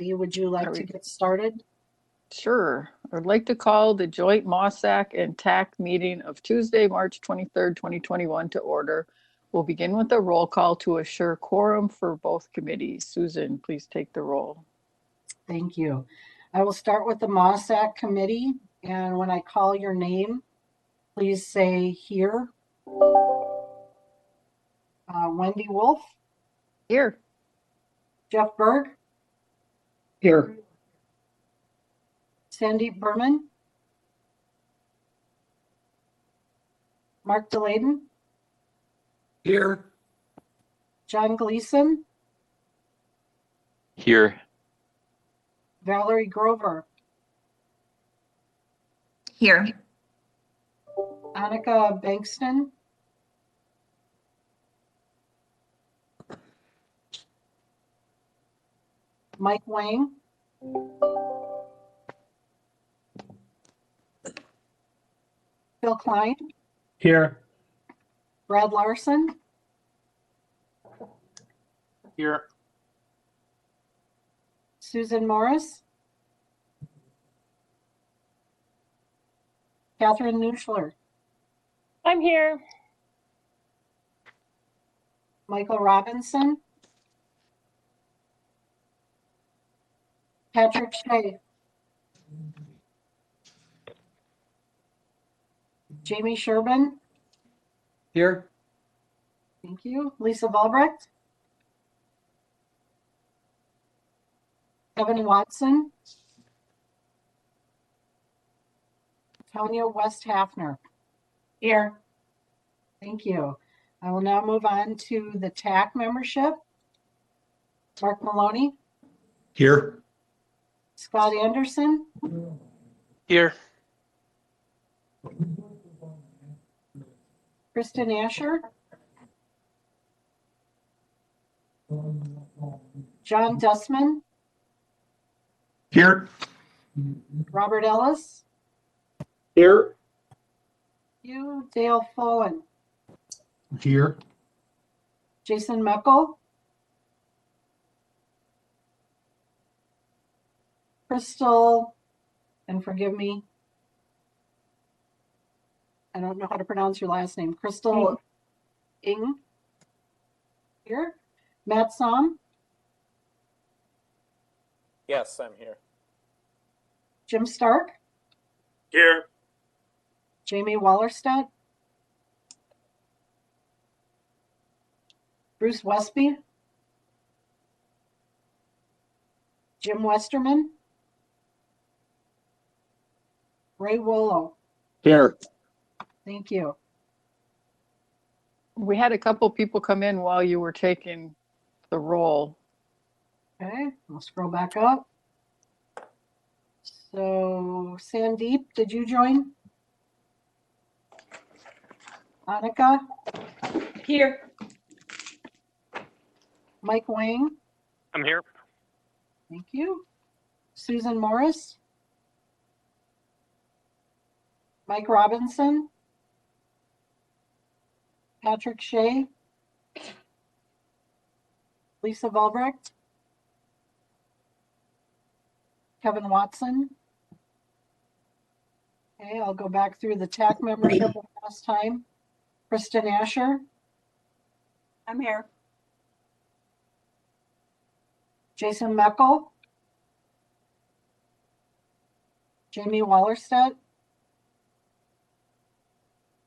Would you like to get started? Sure. I'd like to call the joint MOSAC and TAC meeting of Tuesday, March 23rd, 2021 to order. We'll begin with a roll call to assure quorum for both committees. Susan, please take the roll. Thank you. I will start with the MOSAC committee, and when I call your name, please say here. Wendy Wolf. Here. Jeff Berg. Here. Sandeep Berman. Mark DeLayden. Here. John Gleason. Here. Valerie Grover. Here. Annika Bankston. Mike Wang. Phil Klein. Here. Brad Larson. Here. Susan Morris. Catherine Neuschler. I'm here. Michael Robinson. Patrick Shea. Jamie Sherman. Here. Thank you. Lisa Valbrecht. Kevin Watson. Tanya West Hafner. Here. Thank you. I will now move on to the TAC membership. Mark Maloney. Here. Scott Anderson. Here. Kristen Asher. John Dussman. Here. Robert Ellis. Here. You, Dale Follin. Here. Jason Meckel. Crystal, and forgive me, I don't know how to pronounce your last name. Crystal Ing. Here. Matt Som. Yes, I'm here. Jim Stark. Here. Jamie Wallerstedt. Bruce Westby. Jim Westerman. Ray Wollo. Here. Thank you. We had a couple people come in while you were taking the roll. Okay, I'll scroll back up. So Sandeep, did you join? Annika? Here. Mike Wang? I'm here. Thank you. Susan Morris? Mike Robinson? Patrick Shea? Lisa Valbrecht? Kevin Watson? Okay, I'll go back through the TAC membership one last time. Kristen Asher? I'm here. Jason Meckel? Jamie Wallerstedt?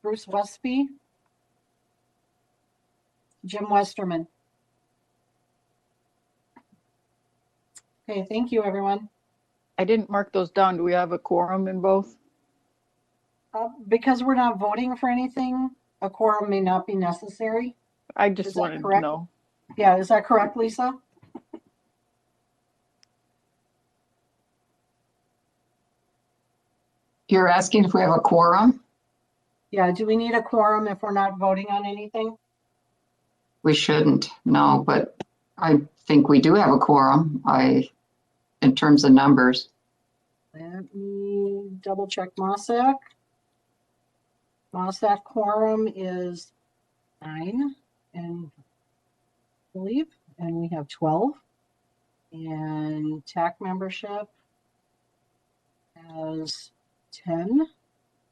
Bruce Westby? Jim Westerman. Okay, thank you, everyone. I didn't mark those down. Do we have a quorum in both? Because we're not voting for anything, a quorum may not be necessary. I Is just that wanted to correct? know. Yeah, is that correct, Lisa? You're asking if we have a quorum? Yeah, do we need a quorum if we're not voting on anything? We shouldn't, no, but I think we do have a quorum, in terms of numbers. Let me double check MOSAC. MOSAC quorum is 9, and I believe, and we have 12. And TAC membership has 10.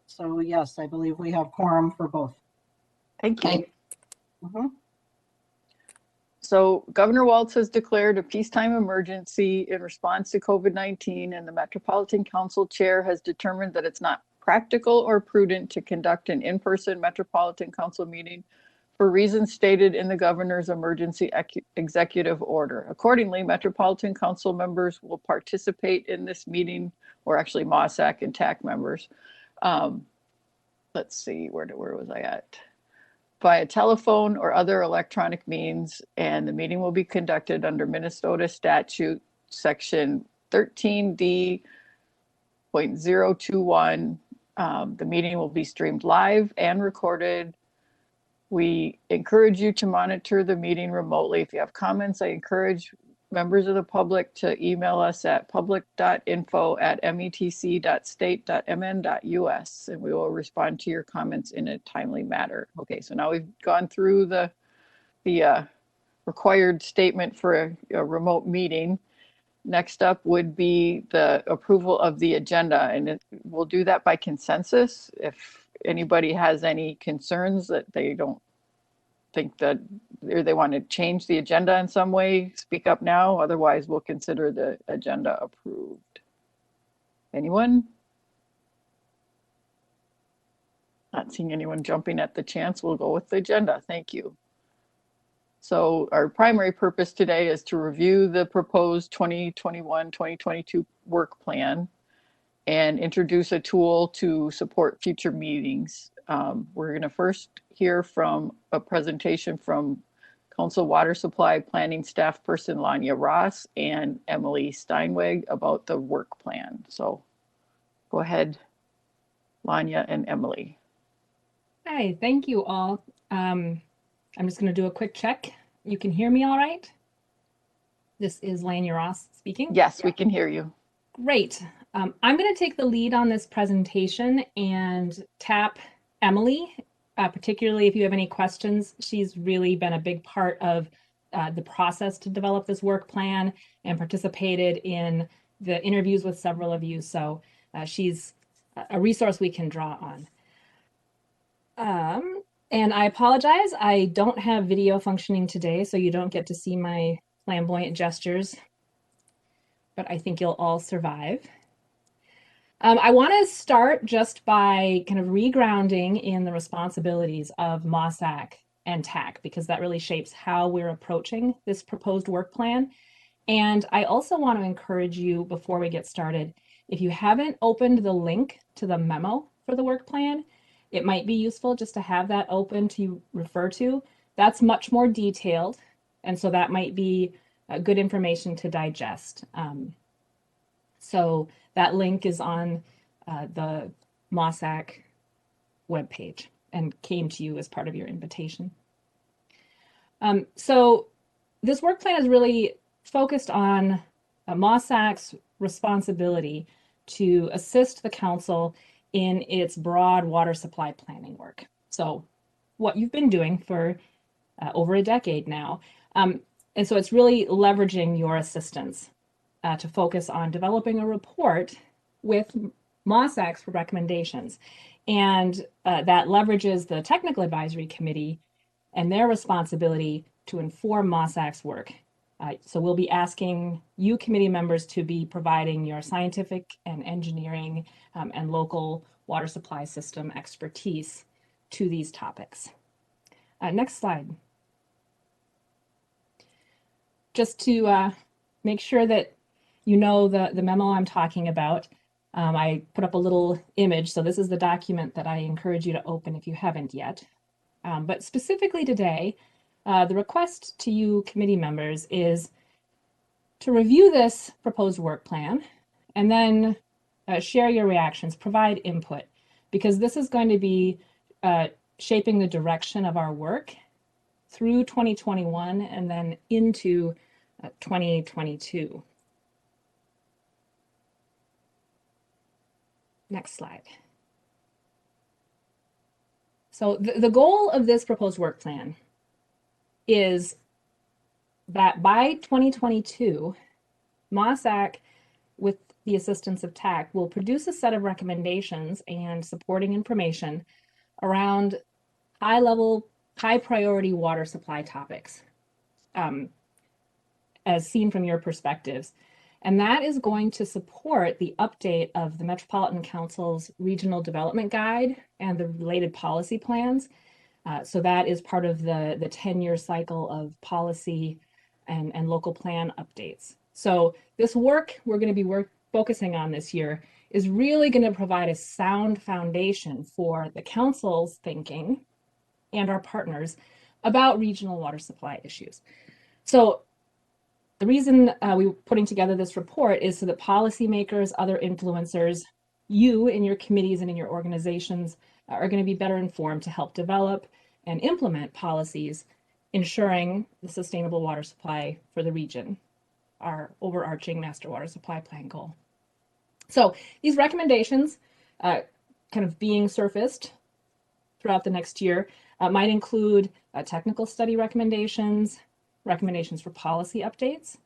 So yes, I believe we have quorum for both. Thank you. Okay, Mhm. So Governor Walz has declared a peacetime emergency in response to COVID-19, and the Metropolitan Council Chair has determined that it's not practical or prudent to conduct an in-person Metropolitan Council meeting for reasons stated in the Governor's emergency executive order. Accordingly, Metropolitan Council members will participate in this meeting, or actually MOSAC and TAC members. Let's see, where was I at? Via telephone or other electronic means, and the meeting will be conducted under Minnesota statute section 13D.021. The meeting will be streamed live and recorded. We encourage you to monitor the meeting remotely. If you have comments, I encourage members of the public to email us at public.info@metc.state.mn.us, and we will respond to your comments in a timely manner. Okay, so now we've gone through the required statement for a remote meeting. Next up would be the approval of the agenda, and we'll do that by consensus. If anybody has any concerns that they don't think that, or they want to change the agenda in some way, speak up now. Otherwise, we'll consider the agenda approved. Anyone? Not seeing anyone jumping at the chance. We'll go with the agenda. Thank you. So our primary purpose today is to review the proposed 2021-2022 work plan and introduce a tool to support future meetings. We're going to first hear from a presentation from Council Water Supply Planning Staff Person Lanya Ross and Emily Steinweg about the work plan. So go ahead, Lanya and Emily. Hi, thank you all. I'm just going to do a quick check. You can hear me all right? This is Lanya Ross speaking. Yes, we can hear you. Great. I'm going to take the lead on this presentation and tap Emily, particularly if you have any questions. She's really been a big part of the process to develop this work plan and participated in the interviews with several of you. So she's a resource we can draw on. And I apologize, I don't have video functioning today, so you don't get to see my flamboyant gestures, but I think you'll all survive. I want to start just by kind of regrounding in the responsibilities of MOSAC and TAC, because that really shapes how we're approaching this proposed work plan. And I also want to encourage you, before we get started, if you haven't opened the link to the memo for the work plan, it might be useful just to have that open to refer to. That's much more detailed, and so that might be good information to digest. So that link is on the MOSAC webpage and came to you as part of your invitation. So this work plan is really focused on MOSAC's responsibility to assist the council in its broad water supply planning work. So what you've been doing for over a decade now. And so it's really leveraging your assistance to focus on developing a report with MOSAC's recommendations. And that leverages the Technical Advisory Committee and their responsibility to inform MOSAC's work. So we'll be asking you committee members to be providing your scientific and engineering and local water supply system expertise to these topics. Next slide. Just to make sure that you know the memo I'm talking about, I put up a little image. So this is the document that I encourage you to open if you haven't yet. But specifically today, the request to you committee members is to review this proposed work plan and then share your reactions, provide input, because this is going to be shaping the direction of our work through 2021 and then into 2022. Next slide. So the goal of this proposed work plan is that by 2022, MOSAC, with the assistance of TAC, will produce a set of recommendations and supporting information around high priority water supply topics, as seen from your perspectives. And that is going to support the update of the Metropolitan Council's Regional Development Guide and the related policy plans. So that is part of the 10-year cycle of policy and local plan updates. So this work we're going to be focusing on this year is really going to provide a sound foundation for the council's thinking and our partners about regional water supply issues. So the reason we're putting together this report is so that policymakers, other influencers, you in your committees and in your organizations are going to be better informed to help develop and implement policies ensuring the sustainable water supply for the region, our overarching master water supply plan goal. So these recommendations kind of being surfaced throughout the next year might include technical study recommendations, recommendations for policy updates,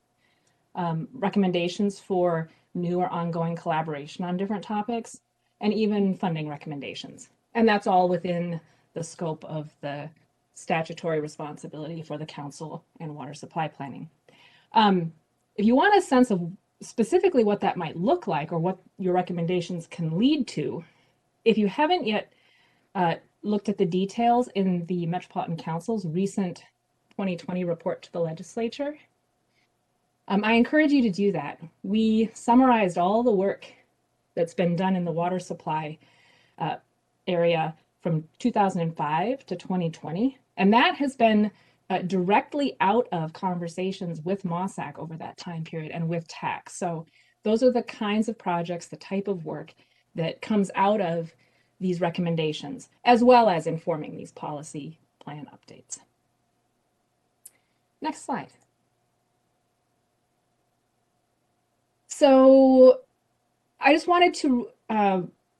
recommendations for new or ongoing collaboration on different topics, and even funding recommendations. And that's all within the scope of the statutory responsibility for the council and water supply planning. If you want a sense of specifically what that might look like or what your recommendations can lead to, if you haven't yet looked at the details in the Metropolitan Council's recent 2020 report to the legislature, I encourage you to do that. We summarized all the work that's been done in the water supply area from 2005 to 2020, and that has been directly out of conversations with MOSAC over that time period and with TAC. So those are the kinds of projects, the type of work that comes out of these recommendations, as well as informing these policy plan updates. Next slide. So I just wanted to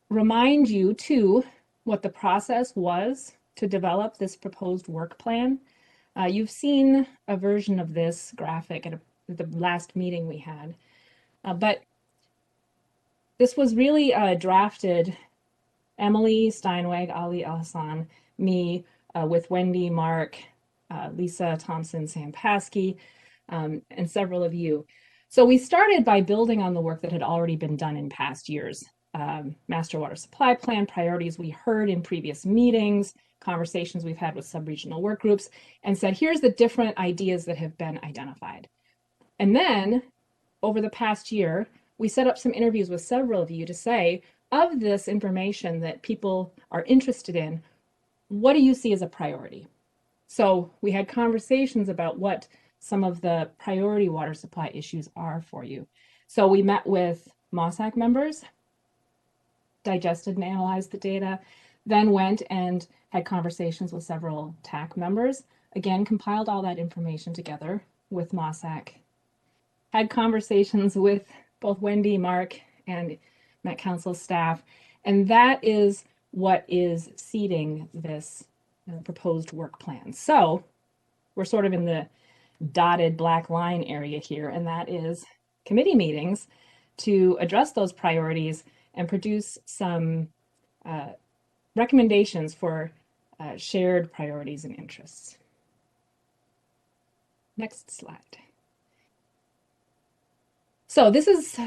remind you too what the process was to develop this proposed work plan. You've seen a version of this graphic at the last meeting we had, but this was really drafted, Emily Steinweg, Ali Al-Hassan, me, with Wendy, Mark, Lisa Thompson, Sam Paskey, and several of you. So we started by building on the work that had already been done in past years. Master Water Supply Plan, priorities we heard in previous meetings, conversations we've had with sub-regional work groups, and said, here's the different ideas that have been identified. And then over the past year, we set up some interviews with several of you to say, of this information that people are interested in, what do you see as a priority? So we had conversations about what some of the priority water supply issues are for you. So we met with MOSAC members, digested and analyzed the data, then went and had conversations with several TAC members, again, compiled all that information together with MOSAC, had conversations with both Wendy, Mark, and Met Council staff, and that is what is seeding this proposed work plan. So we're sort of in the dotted black line area here, and that is committee meetings to address those priorities and produce some recommendations for shared priorities and interests. Next slide. So this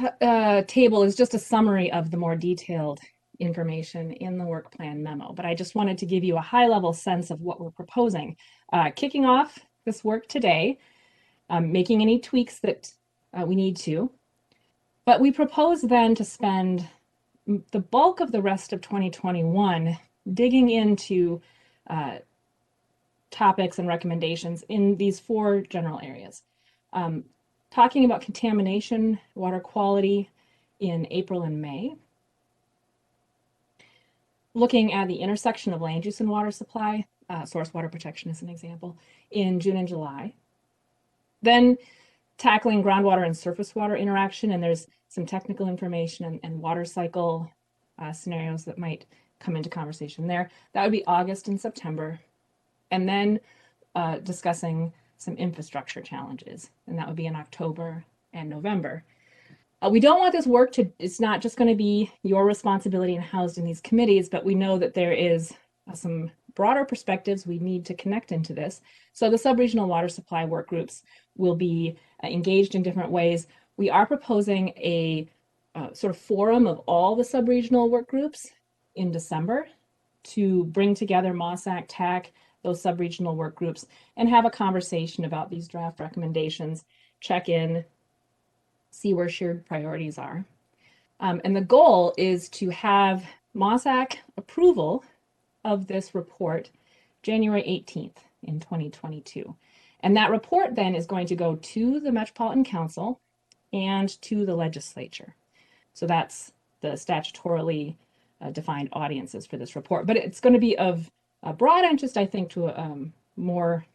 table is just a summary of the more detailed information in the work plan memo, but I just wanted to give you a high-level sense of what we're proposing. Kicking off this work today, making any tweaks that we need to, but we propose then to spend the bulk of the rest of 2021 digging into topics and recommendations in these 4 general areas. Talking about contamination, water quality in April and May. Looking at the intersection of land use and water supply, source water protection is an example, in June and July. Then tackling groundwater and surface water interaction, and there's some technical information and water cycle scenarios that might come into conversation there. That would be August and September. And then discussing some infrastructure challenges, and that would be in October and November. We don't want this work to, it's not just going to be your responsibility and housed in these committees, but we know that there is some broader perspectives we need to connect into this. So the sub-regional water supply work groups will be engaged in different ways. We are proposing a sort of forum of all the sub-regional work groups in December to bring together MOSAC, TAC, those sub-regional work groups, and have a conversation about these draft recommendations, check in, see where shared priorities are. And the goal is to have MOSAC approval of this report January 18th in 2022. And that report then is going to go to the Metropolitan Council and to the legislature. So that's the statutorily defined audiences for this report. But it's going to be of a broad interest, I think, to more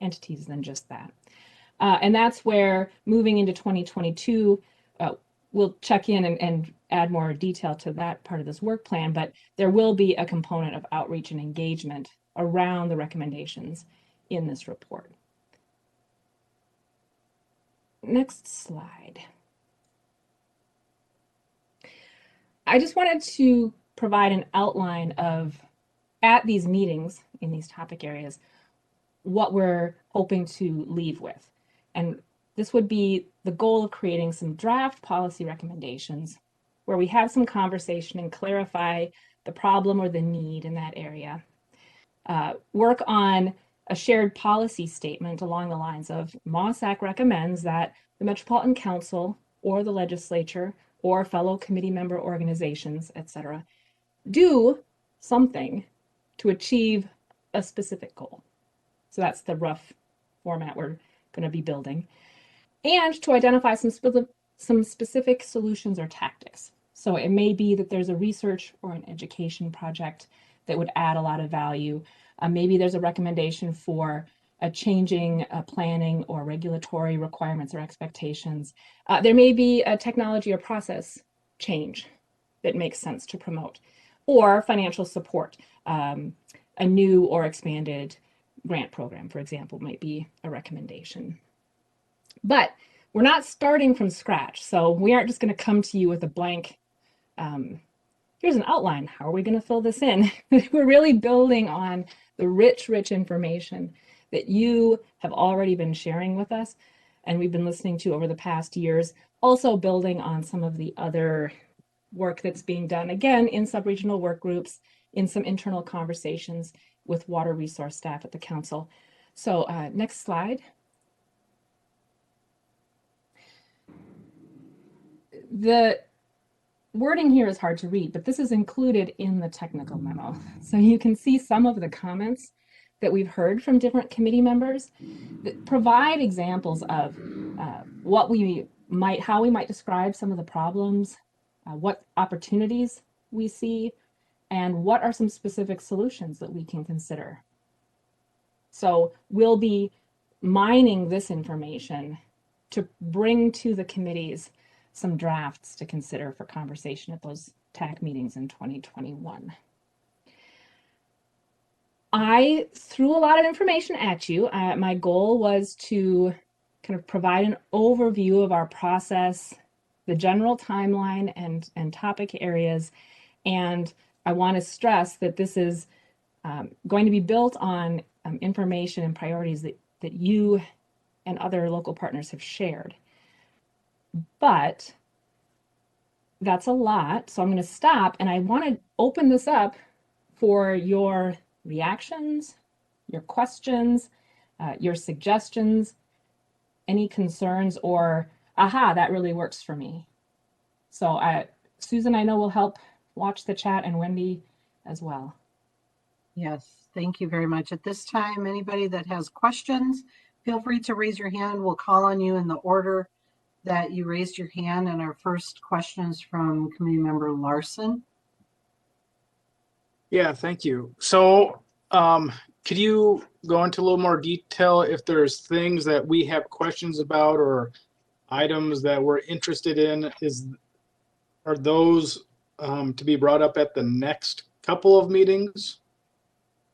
entities than just that. And that's where moving into 2022, we'll check in and add more detail to that part of this work plan, but there will be a component of outreach and engagement around the recommendations in this report. Next slide. I just wanted to provide an outline of, at these meetings in these topic areas, what we're hoping to leave with. And this would be the goal of creating some draft policy recommendations where we have some conversation and clarify the problem or the need in that area. Work on a shared policy statement along the lines of MOSAC recommends that the Metropolitan Council or the legislature or fellow committee member organizations, etc., do something to achieve a specific goal. So that's the rough format we're going to be building. And to identify some specific solutions or tactics. So it may be that there's a research or an education project that would add a lot of value. Maybe there's a recommendation for a changing planning or regulatory requirements or expectations. There may be a technology or process change that makes sense to promote, or financial support. A new or expanded grant program, for example, might be a recommendation. But we're not starting from scratch. So we aren't just going to come to you with a blank, here's an outline. How are we going to fill this in? We're really building on the rich information that you have already been sharing with us and we've been listening to over the past years, also building on some of the other work that's being done, again, in sub-regional work groups, in some internal conversations with water resource staff at the council. So next slide. The wording here is hard to read, but this is included in the technical memo. So you can see some of the comments that we've heard from different committee members that provide examples of how we might describe some of the problems, what opportunities we see, and what are some specific solutions that we can consider. So we'll be mining this information to bring to the committees some drafts to consider for conversation at those TAC meetings in 2021. I threw a lot of information at you. My goal was to kind of provide an overview of our process, the general timeline and topic areas. And I want to stress that this is going to be built on information and priorities that you and other local partners have shared. But that's a lot. So I'm going to stop and I want to open this up for your reactions, your questions, your suggestions, any concerns, or aha, that really works for me. So Susan, I know, will help watch the chat, and Wendy as well. Yes, thank you very much. At this time, anybody that has questions, feel free to raise your hand. We'll call on you in the order that you raised your hand. And our first question is from Committee Member Larson. Yeah, thank you. So could you go into a little more detail if there's things that we have questions about or items that we're interested in? Are those to be brought up at the next couple of meetings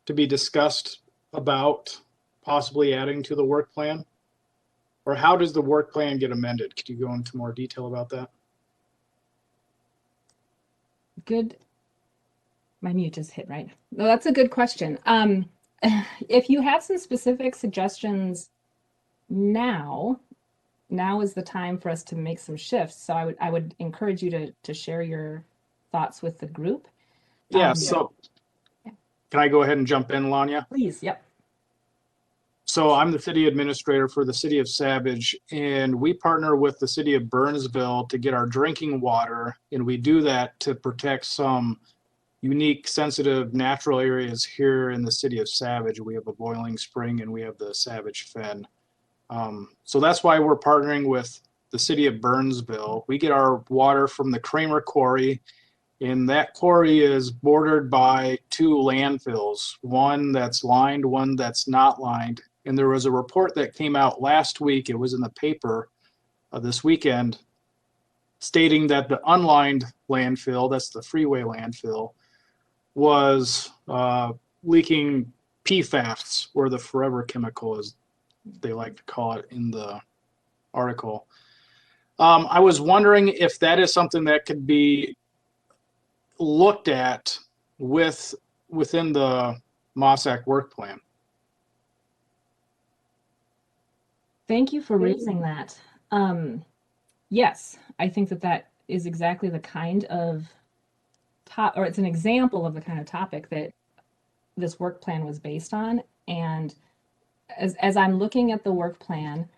to be discussed about possibly adding to the work plan? or how does the work plan get amended? Could you go into more detail about that? Good. My mute just hit, right? No, that's a good question. If you have some specific suggestions now is the time for us to make some shifts. So I would encourage you to share your thoughts with the group. Yeah, so can I go ahead and jump in, Lanya? Please, yep. So I'm the city administrator for the city of Savage, and we partner with the city of Burnsville to get our drinking water, and we do that to protect some unique, sensitive natural areas here in the city of Savage. We have a boiling spring and we have the Savage Fen. So that's why we're partnering with the city of Burnsville. We get our water from the Kramer Quarry, and that quarry is bordered by 2 landfills, one that's lined, one that's not lined. And there was a report that came out last week, it was in the paper this weekend, stating that the unlined landfill, that's the freeway landfill, was leaking PFAS, or the forever chemical, as they like to call it in the article. I was wondering if that is something that could be looked at within the MOSAC work plan. Thank you for raising that. Yes, I think that is exactly the kind of or it's an example of the kind of topic that this work plan was based on. And as I'm looking at the work plan,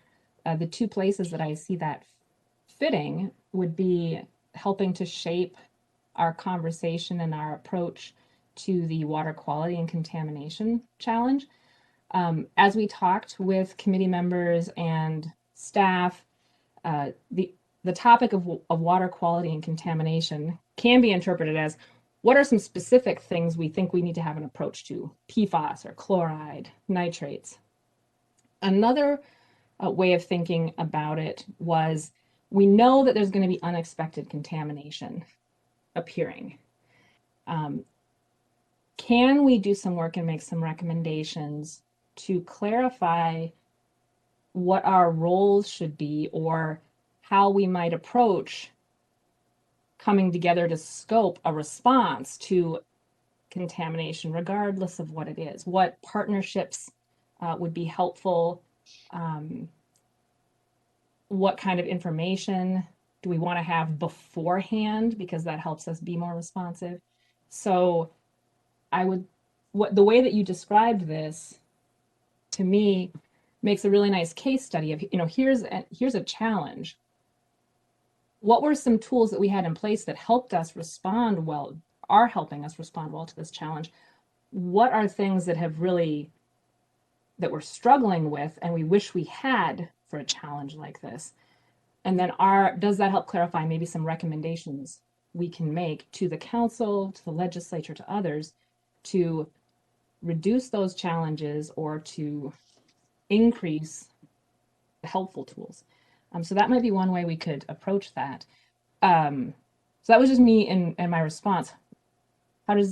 the 2 places that I see that fitting would be helping to shape our conversation and our approach to the water quality and contamination challenge. As we talked with committee members and staff, the topic of water quality and contamination can be interpreted as, what are some specific things we think we need to have an approach to? PFAS or chloride, nitrates. Another way of thinking about it was, we know that there's going to be unexpected contamination appearing. Can we do some work and make some recommendations to clarify what our roles should be, or how we might approach coming together to scope a response to contamination, regardless of what it is? What partnerships would be helpful? What kind of information do we want to have beforehand, because that helps us be more responsive? So the way that you described this, to me, makes a really nice case study of, here's a challenge. What were some tools that we had in place that helped us respond well, are helping us respond well to this challenge? What are things that we're struggling with and we wish we had for a challenge like this? And then does that help clarify maybe some recommendations we can make to the council, to the legislature, to others, to reduce those challenges or to increase the helpful tools? So that might be one way we could approach that. So that was just me and my response. Well,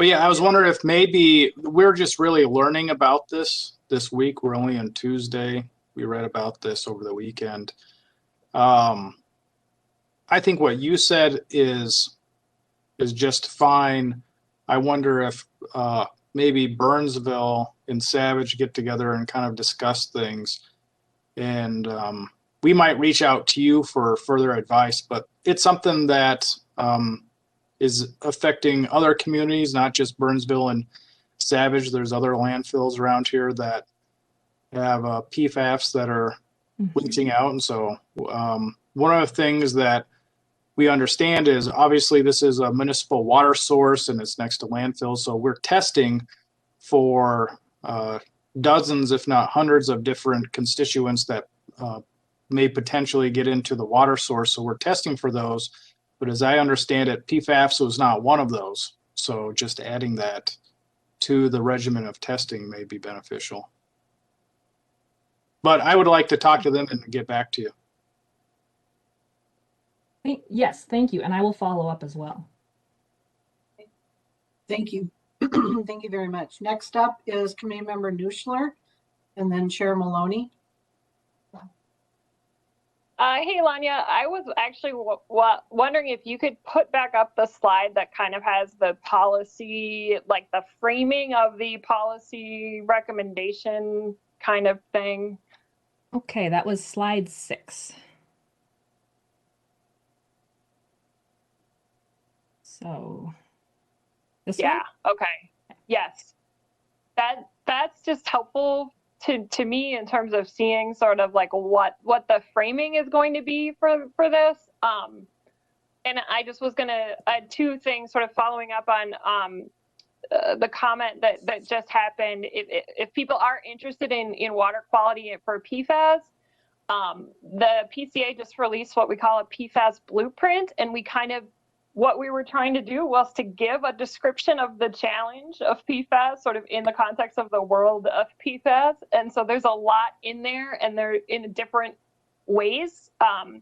yeah, I was wondering if maybe we're just really learning about this week. We're only on Tuesday. We read about this over the weekend. I think what you said is just fine. I wonder if maybe Burnsville and Savage get together and kind of discuss things. And we might reach out to you for further advice, but it's something that is affecting other communities, not just Burnsville and Savage. There's other landfills around here that have PFAS that are leaching out. And so one of the things that we understand is, obviously this is a municipal water source and it's next to landfills. So we're testing for dozens, if not hundreds, of different constituents that may potentially get into the water source. So we're testing for those. But as I understand it, PFAS was not one of those. So just adding that to the regimen of testing may be beneficial. But I would like to talk to them and get back to you. Yes, thank you. And I will follow up as well. Thank you. Thank you very much. Next up is Committee Member Nuschler, and then Chair Maloney. Hey, Lanya, I was actually wondering if you could put back up the slide that kind of has the policy, like the framing of the policy recommendation kind of thing. Okay, that was slide 6. So this one? Yeah, okay. Yes. That's just helpful to me in terms of seeing sort of like what the framing is going to be for this. And I just was gonna add 2 things sort of following up on the comment that just happened. If people are interested in water quality for PFAS, the PCA just released what we call a PFAS blueprint, and what we were trying to do was to give a description of the challenge of PFAS sort of in the context of the world of PFAS. And so there's a lot in there, and they're in different ways.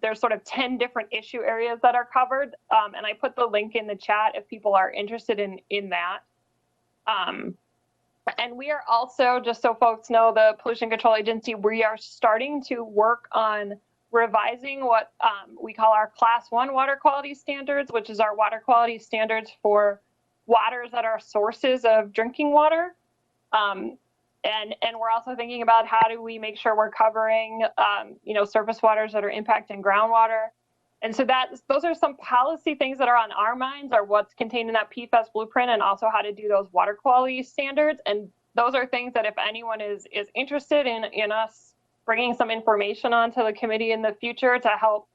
There's sort of 10 different issue areas that are covered. And I put the link in the chat if people are interested in that. And we are also, just so folks know, the Pollution Control Agency, we are starting to work on revising what we call our Class 1 water quality standards, which is our water quality standards for waters that are sources of drinking water. And we're also thinking about how do we make sure we're covering, surface waters that are impacting groundwater. And so those are some policy things that are on our minds, are what's contained in that PFAS blueprint, and also how to do those water quality standards. And those are things that if anyone is interested in us bringing some information onto the committee in the future to help,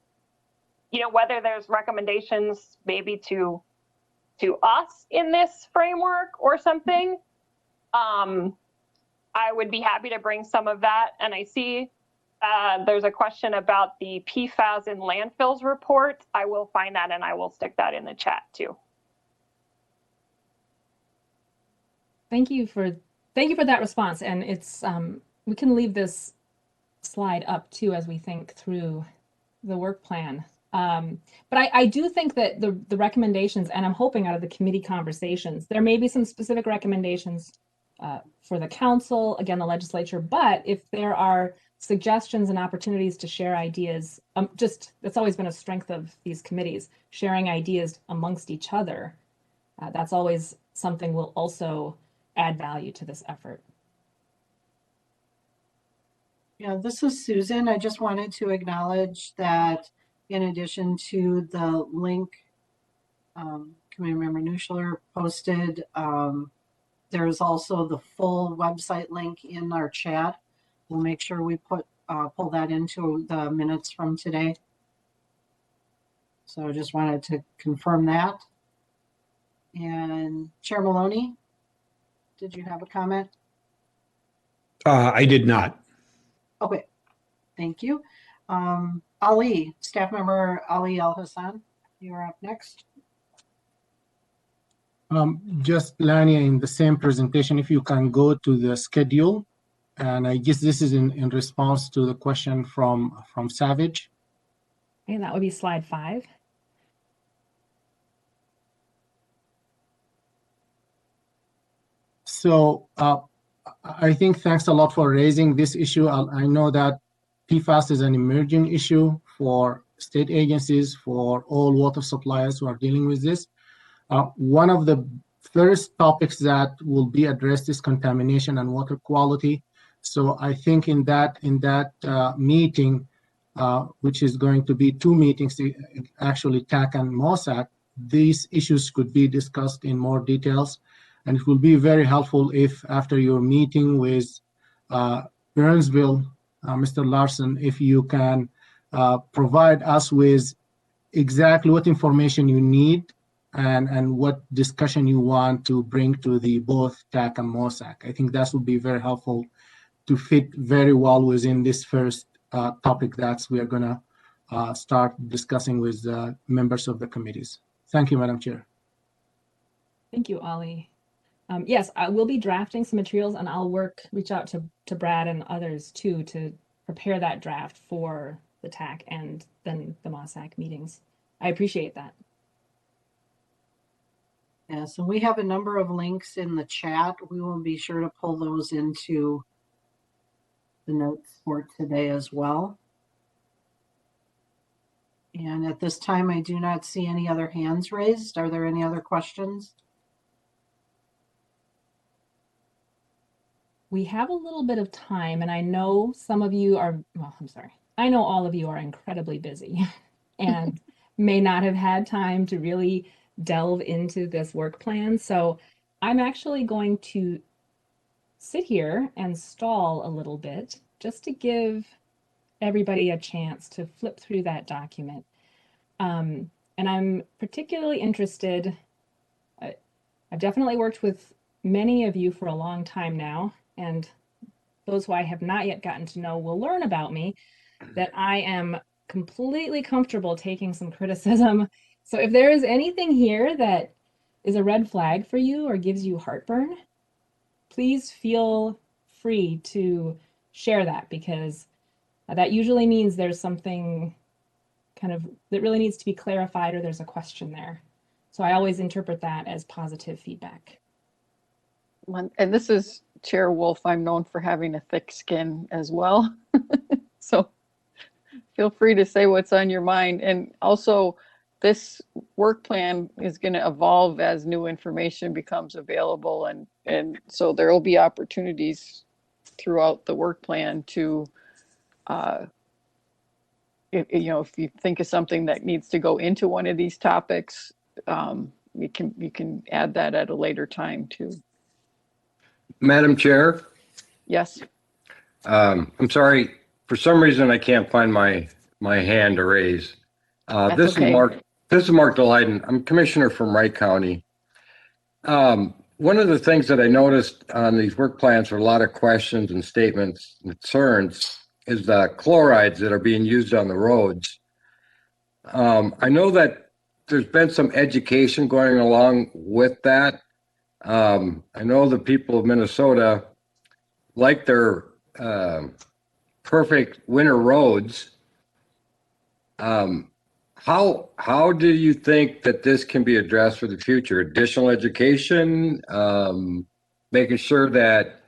whether there's recommendations maybe to us in this framework or something, I would be happy to bring some of that. And I see there's a question about the PFAS in landfills report. I will find that and I will stick that in the chat too. Thank you for that response. And it's we can leave this slide up too as we think through the work plan. But I do think that the recommendations, and I'm hoping out of the committee conversations, there may be some specific recommendations for the council, again, the legislature, but if there are suggestions and opportunities to share ideas, that's always been a strength of these committees, sharing ideas amongst each other. That's always something will also add value to this effort. Yeah, this is Susan. I just wanted to acknowledge that in addition to the link Committee Member Nuschler posted, there's also the full website link in our chat. We'll make sure we pull that into the minutes from today. So I just wanted to confirm that. And Chair Maloney, did you have a comment? I did not. Okay, thank you. Ali, Staff Member Ali Al Hassan, you're up next. Just Lania, in the same presentation, if you can go to the schedule, and I guess this is in response to the question from Savage. Okay, that would be slide 5. So I think thanks a lot for raising this issue. I know that PFAS is an emerging issue for state agencies, for all water suppliers who are dealing with this. One of the first topics that will be addressed is contamination and water quality. So I think in that meeting, which is going to be 2 meetings, actually TAC and MOSAC, these issues could be discussed in more details. And it will be very helpful if after your meeting with Burnsville, Mr. Larson, if you can provide us with exactly what information you need and what discussion you want to bring to the both TAC and MOSAC. I think that would be very helpful to fit very well within this first topic that we are going to start discussing with members of the committees. Thank you, Madam Chair. Thank you, Ali. Yes, I will be drafting some materials, and I'll reach out to Brad and others too to prepare that draft for the TAC and then the MOSAC meetings. I appreciate that. Yeah, so we have a number of links in the chat. We will be sure to pull those into the notes for today as well. And at this time, I do not see any other hands raised. Are there any other questions? We have a little bit of time, and I know some of you are, well, I'm sorry. I know all of you are incredibly busy and may not have had time to really delve into this work plan. So I'm actually going to sit here and stall a little bit just to give everybody a chance to flip through that document. And I'm particularly interested, I've definitely worked with many of you for a long time now, and those who I have not yet gotten to know will learn about me, that I am completely comfortable taking some criticism. So if there is anything here that is a red flag for you or gives you heartburn, please feel free to share that, because that usually means there's something kind of that really needs to be clarified, or there's a question there. So I always interpret that as positive feedback. And this is Chair Wolf. I'm known for having a thick skin as well. So feel free to say what's on your mind. And also, this work plan is going to evolve as new information becomes available. And so there will be opportunities throughout the work plan to, if you think of something that needs to go into one of these topics, you can add that at a later time too. Madam Chair, Yes. I'm sorry. For some reason, I can't find my hand to raise. This okay. is Mark Delyden. I'm commissioner from Wright County. One of the things that I noticed on these work plans are a lot of questions and statements and concerns is the chlorides that are being used on the roads. I know that there's been some education going along with that. I know the people of Minnesota like their perfect winter roads. How do you think that this can be addressed for the future? Additional education, making sure that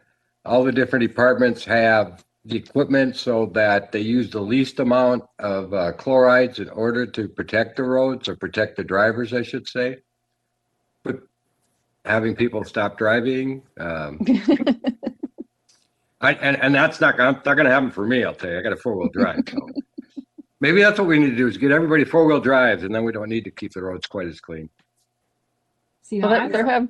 all the different departments have the equipment so that they use the least amount of chlorides in order to protect the roads, or protect the drivers, I should say. But having people stop driving. And that's not going to happen for me, I'll tell you. I got a 4-wheel drive. So maybe that's what we need to do, is get everybody 4-wheel drives, and then we don't need to keep the roads quite as clean. See, Well, there have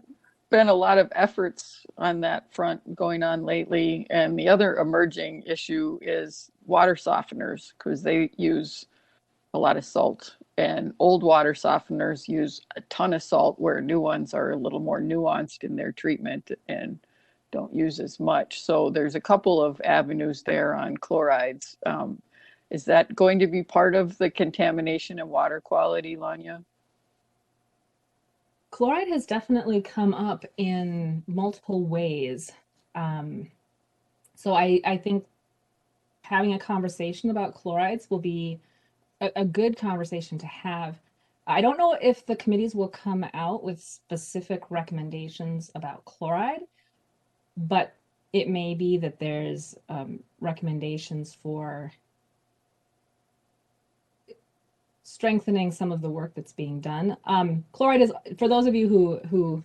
been a lot of efforts on that front going on lately. And the other emerging issue is water softeners, because they use a lot of salt. And old water softeners use a ton of salt, where new ones are a little more nuanced in their treatment and don't use as much. So there's a couple of avenues there on chlorides. Is that going to be part of the contamination and water quality, Lanya? Chloride has definitely come up in multiple ways. So I think having a conversation about chlorides will be a good conversation to have. I don't know if the committees will come out with specific recommendations about chloride, but it may be that there's recommendations for strengthening some of the work that's being done. Chloride is, for those of you who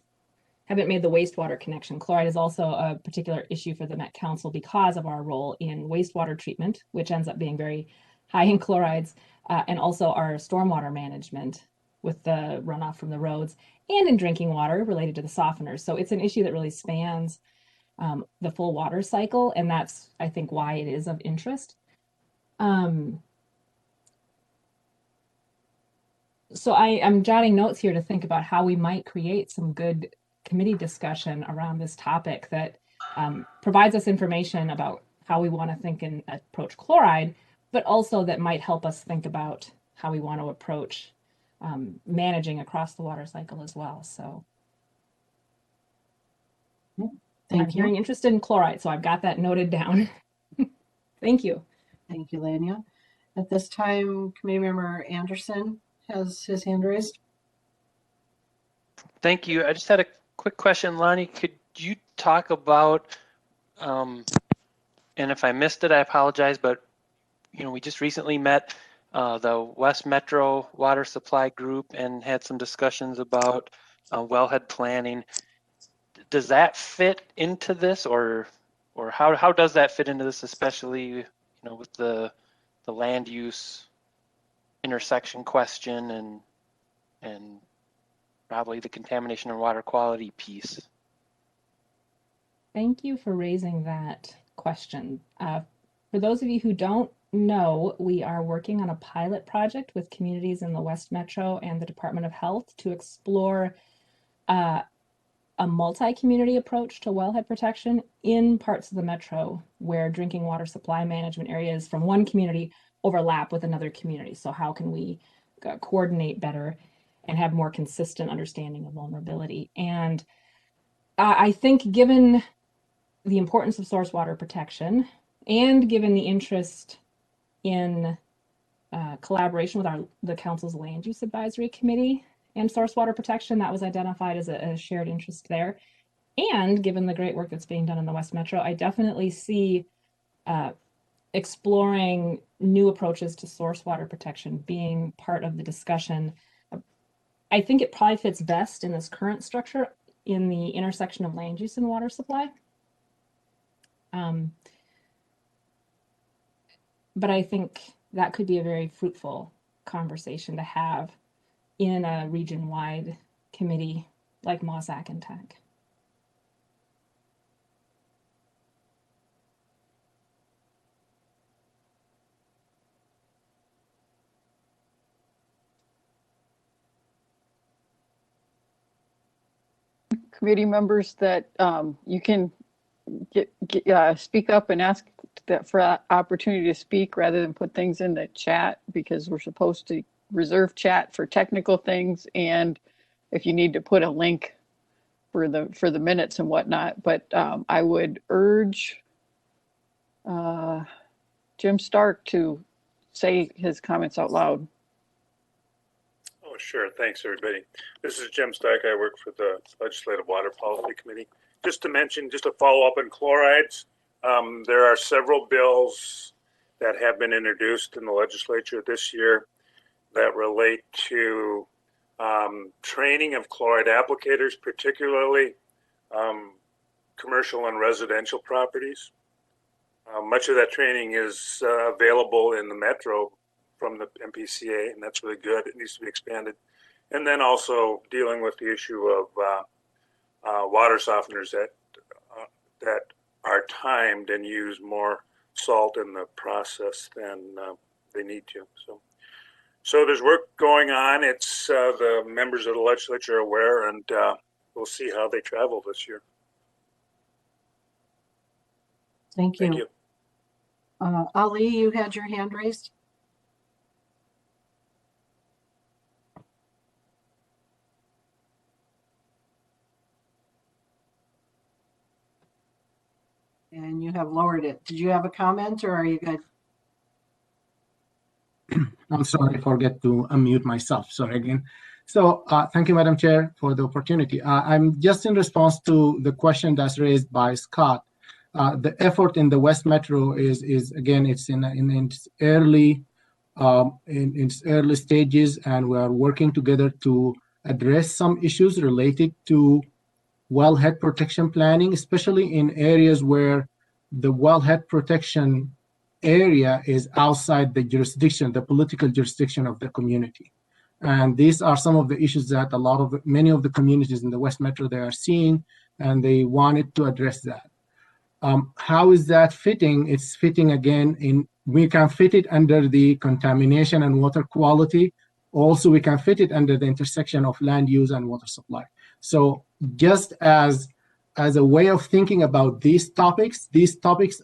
haven't made the wastewater connection, chloride is also a particular issue for the Met Council because of our role in wastewater treatment, which ends up being very high in chlorides, and also our stormwater management with the runoff from the roads, and in drinking water related to the softeners. So it's an issue that really spans the full water cycle, and that's, I think, why it is of interest. So I'm jotting notes here to think about how we might create some good committee discussion around this topic that provides us information about how we want to think and approach chloride, but also that might help us think about how we want to approach managing across the water cycle as well. So I'm hearing interest in chloride, so I've got that noted down. Thank you. Thank you, Lanya. At this time, Committee Member Anderson has his hand raised. Thank you. I just had a quick question, Lonnie. Could you talk about, and if I missed it, I apologize, but we just recently met the West Metro Water Supply Group and had some discussions about wellhead planning. Does that fit into this, or how does that fit into this, especially with the land use intersection question and probably the contamination and water quality piece? Thank you for raising that question. For those of you who don't know, we are working on a pilot project with communities in the West Metro and the Department of Health to explore a multi-community approach to wellhead protection in parts of the metro where drinking water supply management areas from one community overlap with another community. So how can we coordinate better and have more consistent understanding of vulnerability? And I think given the importance of source water protection and given the interest in collaboration with the council's land use advisory committee and source water protection, that was identified as a shared interest there. And given the great work that's being done in the West Metro, I definitely see exploring new approaches to source water protection being part of the discussion. I think it probably fits best in this current structure in the intersection of land use and water supply. But I think that could be a very fruitful conversation to have in a region-wide committee like MOSAC and TAC. Committee members that you can speak up and ask that for opportunity to speak rather than put things in the chat, because we're supposed to reserve chat for technical things and if you need to put a link for the minutes and whatnot. But I would urge Jim Stark to say his comments out loud. Oh, sure. Thanks, everybody. This is Jim Stark. I work for the Legislative Water Policy Committee. Just to mention, just to follow up on chlorides, there are several bills that have been introduced in the legislature this year that relate to training of chloride applicators, particularly commercial and residential properties. Much of that training is available in the metro from the MPCA, and that's really good. It needs to be expanded. And then also dealing with the issue of water softeners that are timed and use more salt in the process than they need to. So there's work going on. It's the members of the legislature are aware, and we'll see how they travel this year. Thank you. Thank you. Ali, you had your hand raised. And you have lowered it. Did you have a comment or are you good? I'm sorry, I forget to unmute myself. Sorry again. So thank you, Madam Chair, for the opportunity. I'm just in response to the question that's raised by Scott. The effort in the West Metro is again, it's in its early stages, and we are working together to address some issues related to wellhead protection planning, especially in areas where the wellhead protection area is outside the jurisdiction, the political jurisdiction of the community. And these are some of the issues that many of the communities in the West Metro, they are seeing, and they wanted to address that. How is that fitting? It's fitting again we can fit it under the contamination and water quality. Also, we can fit it under the intersection of land use and water supply. So just as a way of thinking about these topics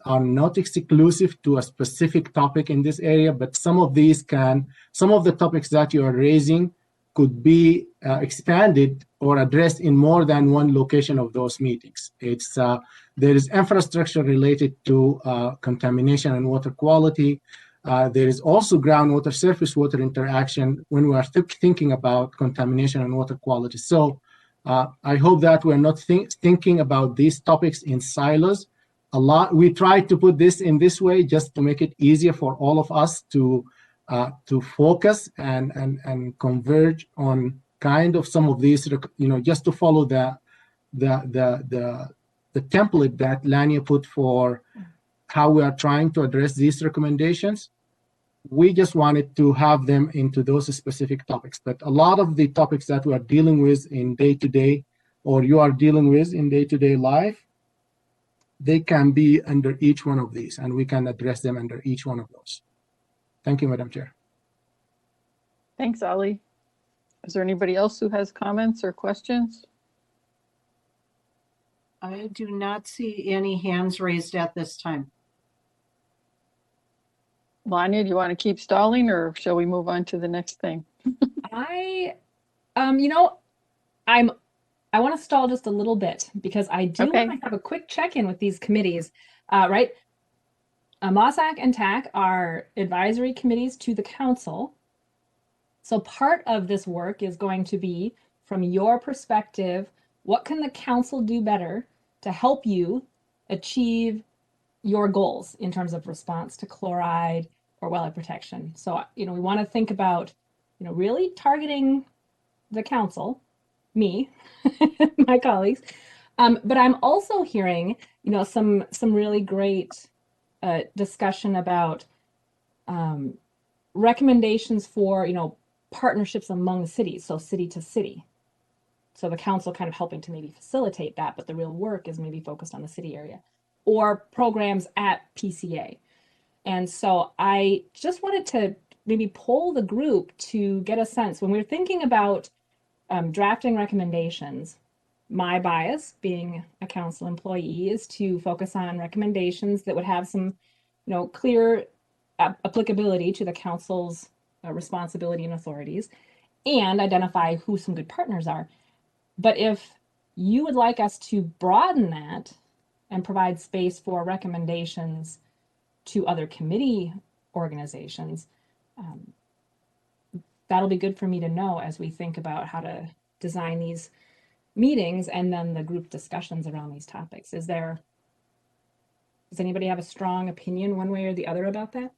are not exclusive to a specific topic in this area, but some of the topics that you are raising could be expanded or addressed in more than one location of those meetings. There is infrastructure related to contamination and water quality. There is also groundwater, surface water interaction when we are thinking about contamination and water quality. So I hope that we're not thinking about these topics in silos. We try to put this in this way just to make it easier for all of us to to focus and converge on kind of some of these, just to follow the template that Lania put for how we are trying to address these recommendations. We just wanted to have them into those specific topics. But a lot of the topics that we are dealing with in day-to-day, or you are dealing with in day-to-day life, they can be under each one of these, and we can address them under each one of those. Thank you, Madam Chair. Thanks, Ali. Is there anybody else who has comments or questions? I do not see any hands raised at this time. Lanya, do you want to keep stalling, or shall we move on to the next thing? I want to stall just a little bit because I do Okay. want to have a quick check-in with these committees, right? MOSAC and TAC are advisory committees to the council. So part of this work is going to be, from your perspective, what can the council do better to help you achieve your goals in terms of response to chloride or wellhead protection? So, we want to think about, really targeting the council, me, my colleagues. But I'm also hearing, some really great discussion about recommendations for, partnerships among cities, so city to city. So the council kind of helping to maybe facilitate that, but the real work is maybe focused on the city area, or programs at PCA. And so I just wanted to maybe poll the group to get a sense when we're thinking about drafting recommendations. My bias, being a council employee, is to focus on recommendations that would have some, clear applicability to the council's responsibility and authorities, and identify who some good partners are. But if you would like us to broaden that and provide space for recommendations to other committee organizations, that'll be good for me to know as we think about how to design these meetings and then the group discussions around these topics. Does anybody have a strong opinion one way or the other about that?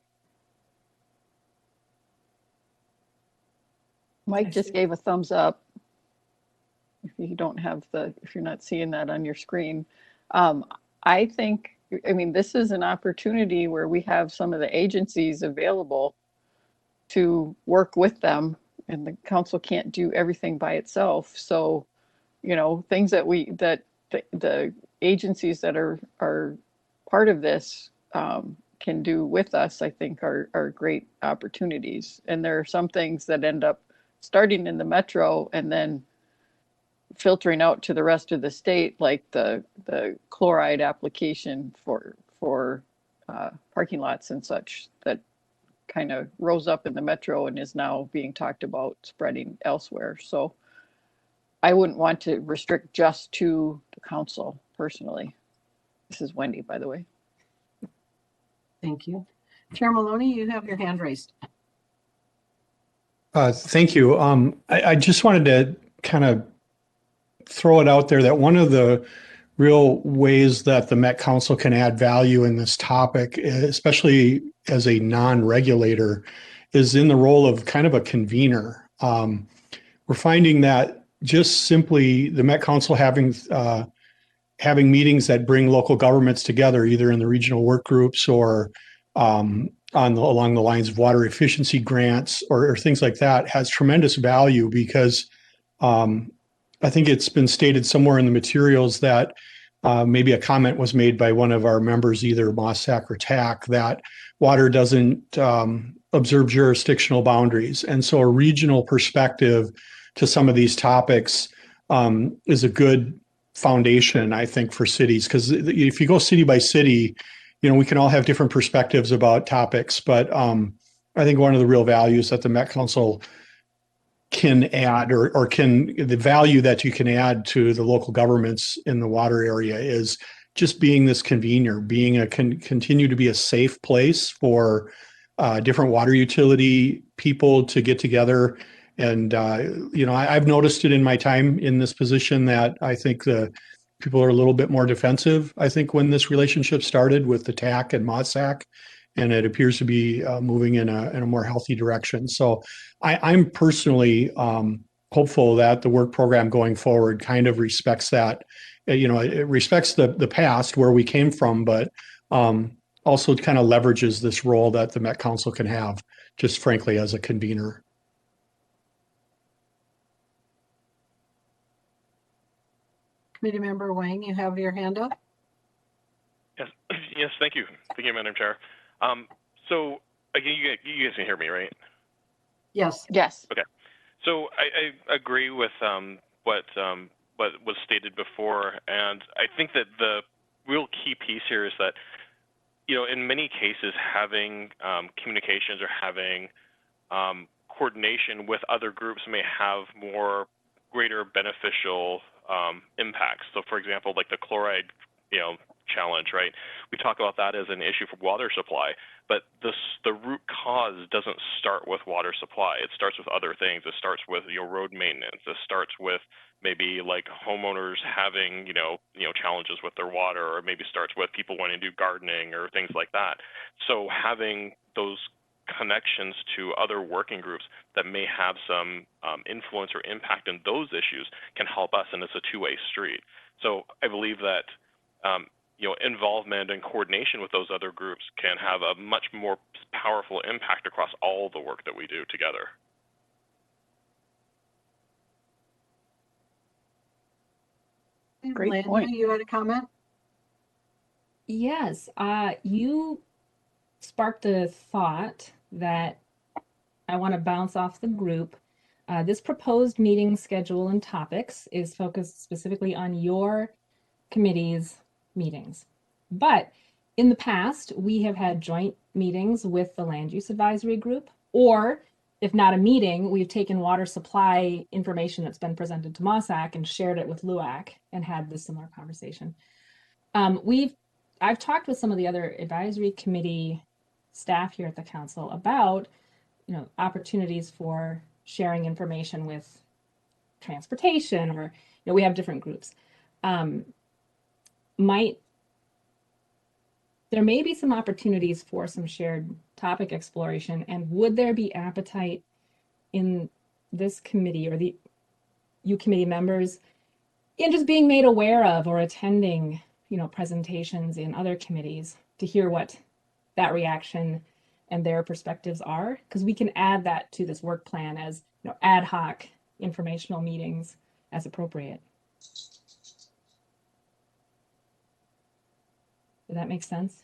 Mike just gave a thumbs up. If you're not seeing that on your screen. I think, this is an opportunity where we have some of the agencies available to work with them, and the council can't do everything by itself. So, things that the agencies that are part of this can do with us, I think are great opportunities. And there are some things that end up starting in the metro and then filtering out to the rest of the state, like the chloride application for parking lots and such, that kind of rose up in the metro and is now being talked about spreading elsewhere. So I wouldn't want to restrict just to the council personally. This is Wendy, by the way. Thank you. Chair Maloney, you have your hand raised. Thank you. I just wanted to kind of throw it out there that one of the real ways that the Met Council can add value in this topic, especially as a non-regulator, is in the role of kind of a convener. We're finding that just simply the Met Council having meetings that bring local governments together, either in the regional work groups or along the lines of water efficiency grants or things like that, has tremendous value, because I think it's been stated somewhere in the materials that maybe a comment was made by one of our members, either MOSAC or TAC, that water doesn't observe jurisdictional boundaries. And so a regional perspective to some of these topics is a good foundation, I think, for cities. Because if you go city by city, we can all have different perspectives about topics. But I think one of the real values that the Met Council can add, or the value that you can add to the local governments in the water area, is just being this convener, continue to be a safe place for different water utility people to get together. And, I've noticed it in my time in this position that I think the people are a little bit more defensive, I think, when this relationship started with the TAC and MOSAC. and it appears to be moving in a more healthy direction. So I'm personally hopeful that the work program going forward kind of respects that. It respects the past where we came from, but also kind of leverages this role that the Met Council can have, just frankly, as a convener. Committee Member Wang, you have your hand up. Yes, thank you. Thank you, Madam Chair. So again, you guys can hear me, right? Yes. Yes. Okay. So I agree with what was stated before, and I think that the real key piece here is that, in many cases, having communications or having coordination with other groups may have greater beneficial impacts. So, for example, like the chloride, challenge, right? We talk about that as an issue for water supply, but the root cause doesn't start with water supply. It starts with other things. It starts with road maintenance. It starts with maybe like homeowners having challenges with their water, or maybe starts with people wanting to do gardening or things like that. So having those connections to other working groups that may have some influence or impact in those issues can help us, and it's a two-way street. So I believe that involvement and coordination with those other groups can have a much more powerful impact across all the work that we do together. Great Lana, point. you had a comment? Yes, you sparked a thought that I want to bounce off the group. This proposed meeting schedule and topics is focused specifically on your committee's meetings. But in the past, we have had joint meetings with the Land Use Advisory Group, or if not a meeting, we've taken water supply information that's been presented to MOSAC and shared it with LUAC and had this similar conversation. I've talked with some of the other advisory committee staff here at the council about opportunities for sharing information with transportation, or we have different groups. There may be some opportunities for some shared topic exploration, and would there be appetite in this committee or you committee members in just being made aware of or attending presentations in other committees to hear what that reaction and their perspectives are? Because we can add that to this work plan as ad hoc informational meetings as appropriate. Does that make sense?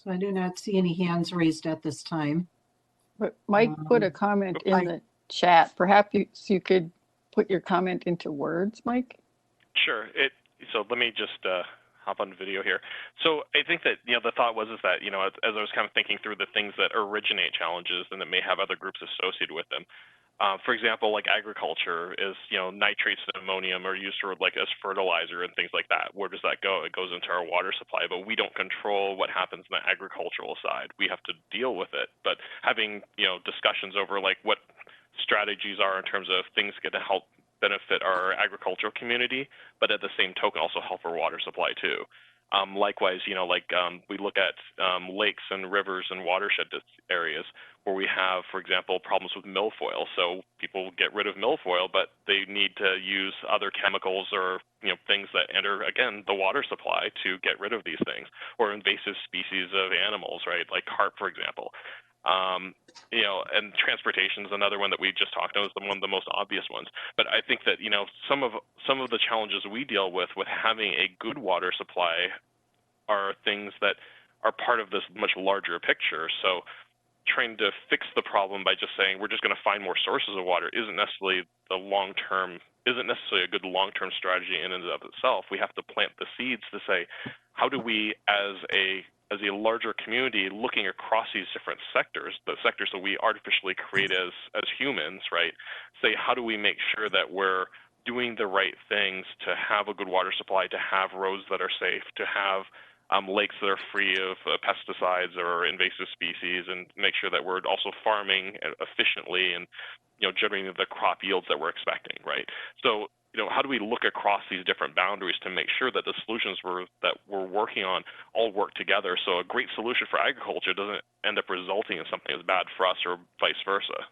So I do not see any hands raised at this time. But Mike put a comment in the chat. Perhaps you could put your comment into words, Mike? Sure. So let me just hop on video here. So I think that the thought was that as I was kind of thinking through the things that originate challenges and that may have other groups associated with them. For example, like agriculture is nitrates and ammonium are used for as fertilizer and things like that. Where does that go? It goes into our water supply, but we don't control what happens on the agricultural side. We have to deal with it. But having discussions over what strategies are in terms of things going to help benefit our agricultural community, but at the same token also help our water supply too. Likewise, we look at lakes and rivers and watershed areas where we have, for example, problems with milfoil. So people get rid of milfoil, but they need to use other chemicals or things that enter, again, the water supply to get rid of these things, or invasive species of animals, right? Like carp, for example. And transportation is another one that we just talked about, is one of the most obvious ones. But I think that some of the challenges we deal with having a good water supply are things that are part of this much larger picture. So trying to fix the problem by just saying we're just going to find more sources of water isn't necessarily a good long-term strategy in and of itself. We have to plant the seeds to say, how do we, as a larger community, looking across these different sectors, the sectors that we artificially create as humans, right? Say, how do we make sure that we're doing the right things to have a good water supply, to have roads that are safe, to have lakes that are free of pesticides or invasive species, and make sure that we're also farming efficiently and generating the crop yields that we're expecting, right? So how do we look across these different boundaries to make sure that the solutions that we're working on all work together, so a great solution for agriculture doesn't end up resulting in something that's bad for us or vice versa.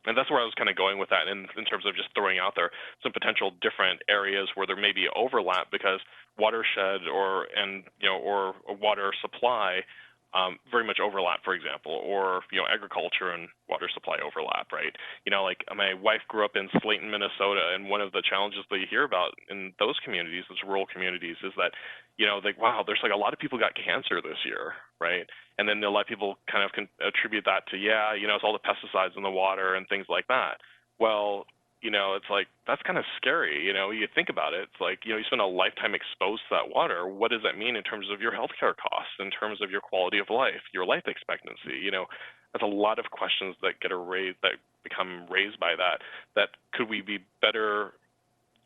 And that's where I was kind of going with that in terms of just throwing out there some potential different areas where there may be overlap, because watershed or a water supply very much overlap, for example, or agriculture and water supply overlap, right? Like my wife grew up in Slayton, Minnesota, and one of the challenges that you hear about in those communities, those rural communities, is that like, wow, there's like a lot of people got cancer this year, right? And then a lot of people kind of can attribute that to it's all the pesticides in the water and things like that. Well, it's like, that's kind of scary. You think about it, it's like, you spend a lifetime exposed to that water. What does that mean in terms of your healthcare costs, in terms of your quality of life, your life expectancy? That's a lot of questions that become raised by that could we be better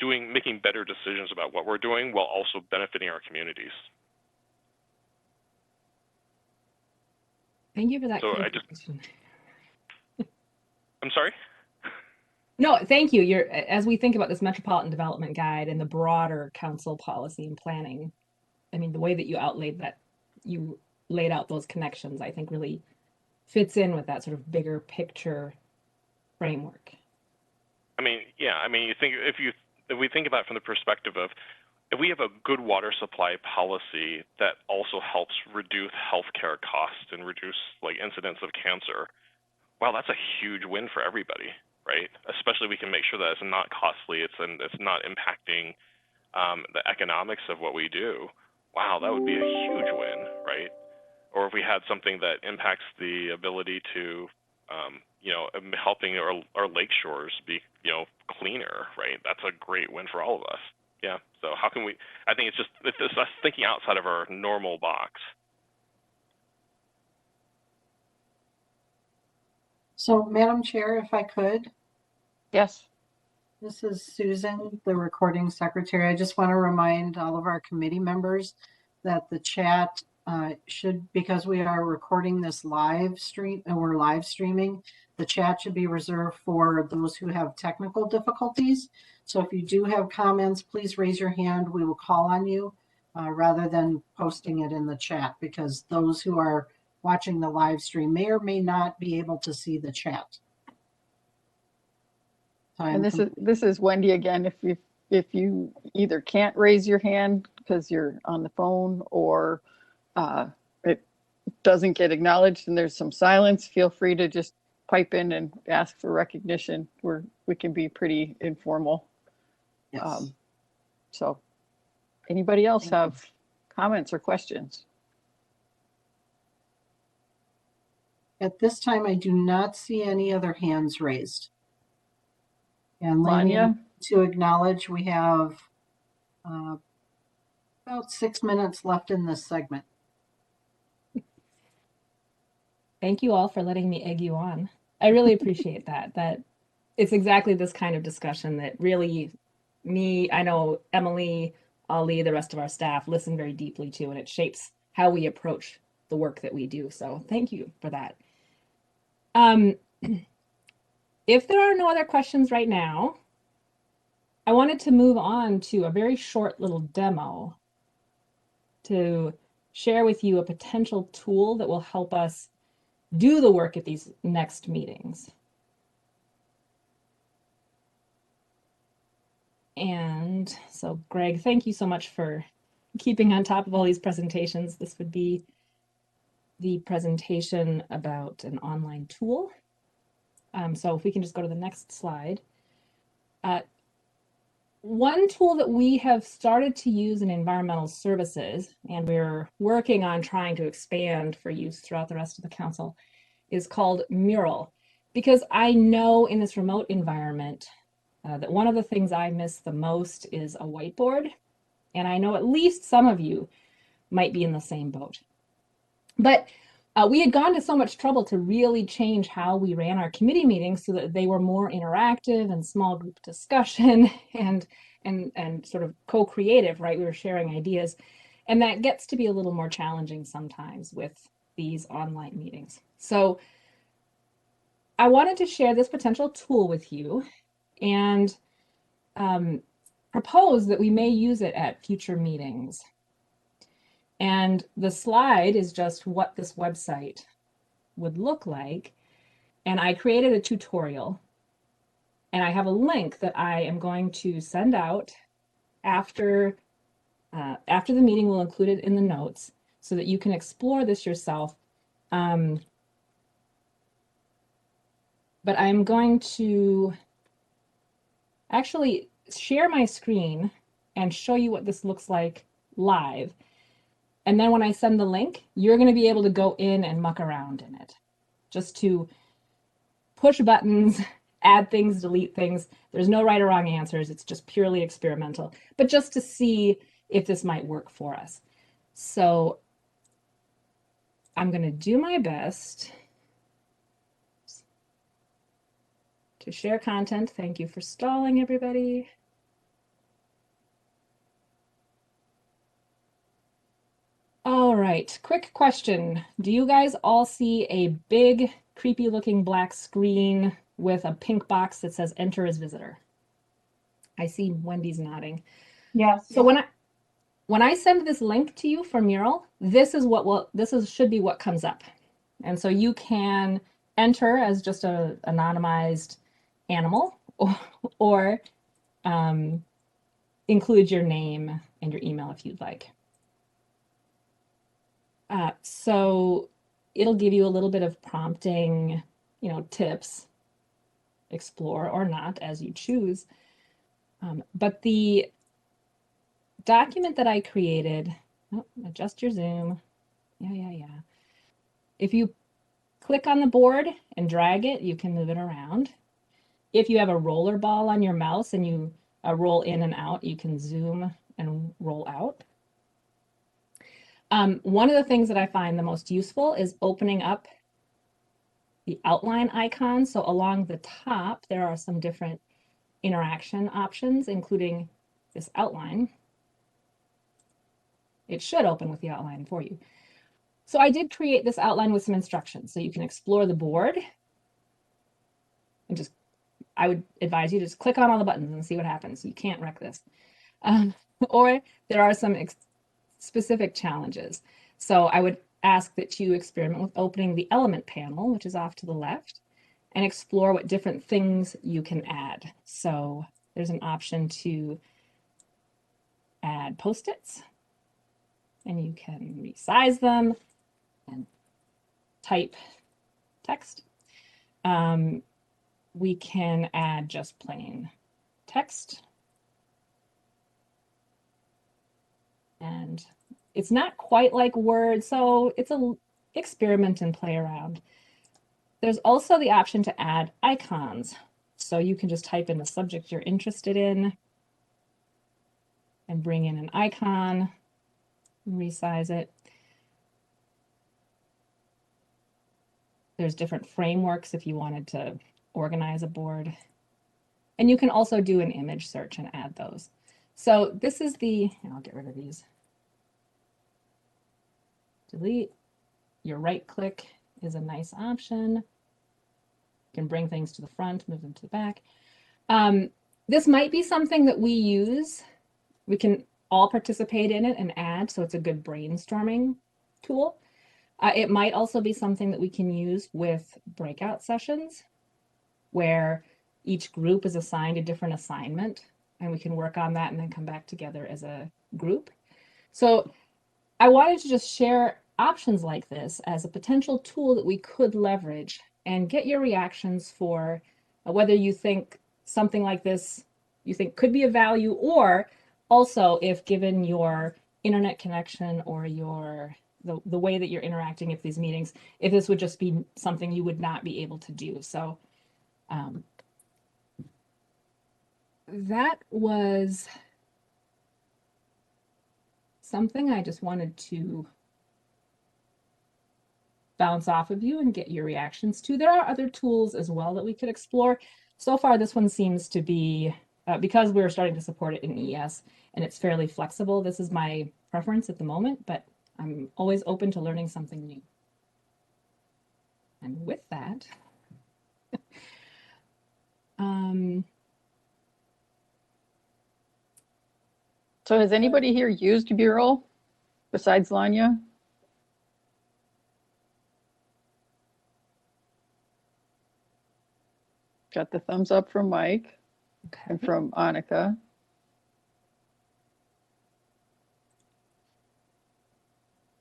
making better decisions about what we're doing while also benefiting our communities? Thank you for that. So I'm sorry? No, thank you. As we think about this Metropolitan Development Guide and the broader council policy and planning, I mean, the way that you laid out those connections, I think really fits in with that sort of bigger picture framework. I mean, you think if we think about it from the perspective of, if we have a good water supply policy that also helps reduce healthcare costs and reduce like incidence of cancer, wow, that's a huge win for everybody, right? Especially we can make sure that it's not costly, it's not impacting the economics of what we do. Wow, that would be a huge win, right? Or if we had something that impacts the ability to, helping our lake shores be, cleaner, right? That's a great win for all of us. Yeah. So how can we? I think it's us thinking outside of our normal box. So, Madam Chair, if I could. Yes. This is Susan, the recording secretary. I just want to remind all of our committee members that the chat because we are recording this live stream and we're live streaming, the chat should be reserved for those who have technical difficulties. So if you do have comments, please raise your hand. We will call on you rather than posting it in the chat, because those who are watching the live stream may or may not be able to see the chat. And this is Wendy again. If you either can't raise your hand because you're on the phone, or it doesn't get acknowledged and there's some silence, feel free to just pipe in and ask for recognition. We can be pretty informal. Yes. So anybody else have comments or questions? At this time, I do not see any other hands raised. And Lanya, to acknowledge, we have about 6 minutes left in this segment. Thank you all for letting me egg you on. I really appreciate that. That it's exactly this kind of discussion that really I know Emily, Ali, the rest of our staff listen very deeply to, and it shapes how we approach the work that we do. So thank you for that. If there are no other questions right now, I wanted to move on to a very short little demo to share with you a potential tool that will help us do the work at these next meetings. And so, Greg, thank you so much for keeping on top of all these presentations. This would be the presentation about an online tool. So if we can just go to the next slide. One tool that we have started to use in environmental services, and we're working on trying to expand for use throughout the rest of the council, is called Mural. Because I know in this remote environment that one of the things I miss the most is a whiteboard. And I know at least some of you might be in the same boat. But we had gone to so much trouble to really change how we ran our committee meetings so that they were more interactive and small group discussion and sort of co-creative, right? We were sharing ideas. And that gets to be a little more challenging sometimes with these online meetings. So I wanted to share this potential tool with you and propose that we may use it at future meetings. And the slide is just what this website would look like. And I created a tutorial. And I have a link that I am going to send out after the meeting. We'll include it in the notes so that you can explore this yourself. But I'm going to actually share my screen and show you what this looks like live. And then when I send the link, you're going to be able to go in and muck around in it, just to push buttons, add things, delete things. There's no right or wrong answers. It's just purely experimental, but just to see if this might work for us. So I'm going to do my best to share content. Thank you for stalling, everybody. All right, quick question. Do you guys all see a big, creepy looking black screen with a pink box that says enter as visitor? I see Wendy's nodding. Yes. So when I send this link to you for Mural, this should be what comes up. And so you can enter as just a anonymized animal or include your name and your email if you'd like. So it'll give you a little bit of prompting, tips, explore or not as you choose. But the document that I created, adjust your zoom. Yeah. If you click on the board and drag it, you can move it around. If you have a roller ball on your mouse and you roll in and out, you can zoom and roll out. One of the things that I find the most useful is opening up the outline icon. So along the top, there are some different interaction options, including this outline. It should open with the outline for you. So I did create this outline with some instructions so you can explore the board and I would advise you just click on all the buttons and see what happens. You can't wreck this. Or there are some specific challenges. So I would ask that you experiment with opening the element panel, which is off to the left, and explore what different things you can add. So there's an option to add post-its, and you can resize them and type text. We can add just plain text. And it's not quite like Word, so it's an experiment and play around. There's also the option to add icons. So you can just type in the subject you're interested in and bring in an icon, resize it. There's different frameworks if you wanted to organize a board. And you can also do an image search and add those. So this is I'll get rid of these. Delete. Your right click is a nice option. You can bring things to the front, move them to the back. This might be something that we use. We can all participate in it and add, so it's a good brainstorming tool. It might also be something that we can use with breakout sessions where each group is assigned a different assignment and we can work on that and then come back together as a group. So I wanted to just share options like this as a potential tool that we could leverage and get your reactions for whether you think something like this you think could be of value, or also if given your internet connection or the way that you're interacting at these meetings, if this would just be something you would not be able to do. So that was something I just wanted to bounce off of you and get your reactions to. There are other tools as well that we could explore. So far, this one seems to be, because we're starting to support it in ES and it's fairly flexible, this is my preference at the moment, but I'm always open to learning something new. And with that, So has anybody here used Mural besides Lanya? Got the thumbs up from Mike and from Annika.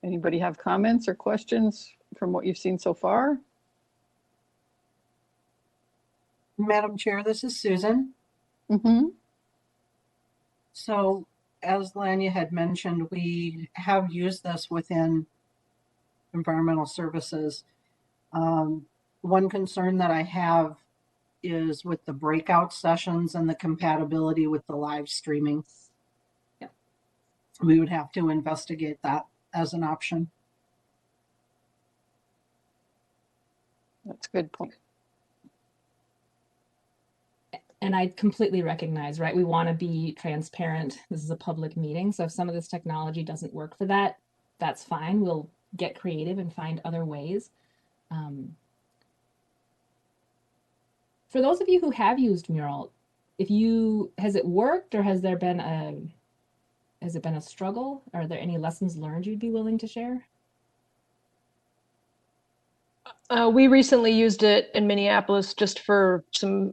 Anybody have comments or questions from what you've seen so far? Madam Chair, this is Susan. Mm-hmm. So as Lanya had mentioned, we have used this within environmental services. One concern that I have is with the breakout sessions and the compatibility with the live streaming. Yep. We would have to investigate that as an option. That's a good point. And I completely recognize, right? We want to be transparent. This is a public meeting. So if some of this technology doesn't work for that, that's fine. We'll get creative and find other ways. For those of you who have used Mural, has it worked, or has it been a struggle? Are there any lessons learned you'd be willing to share? We recently used it in Minneapolis just for some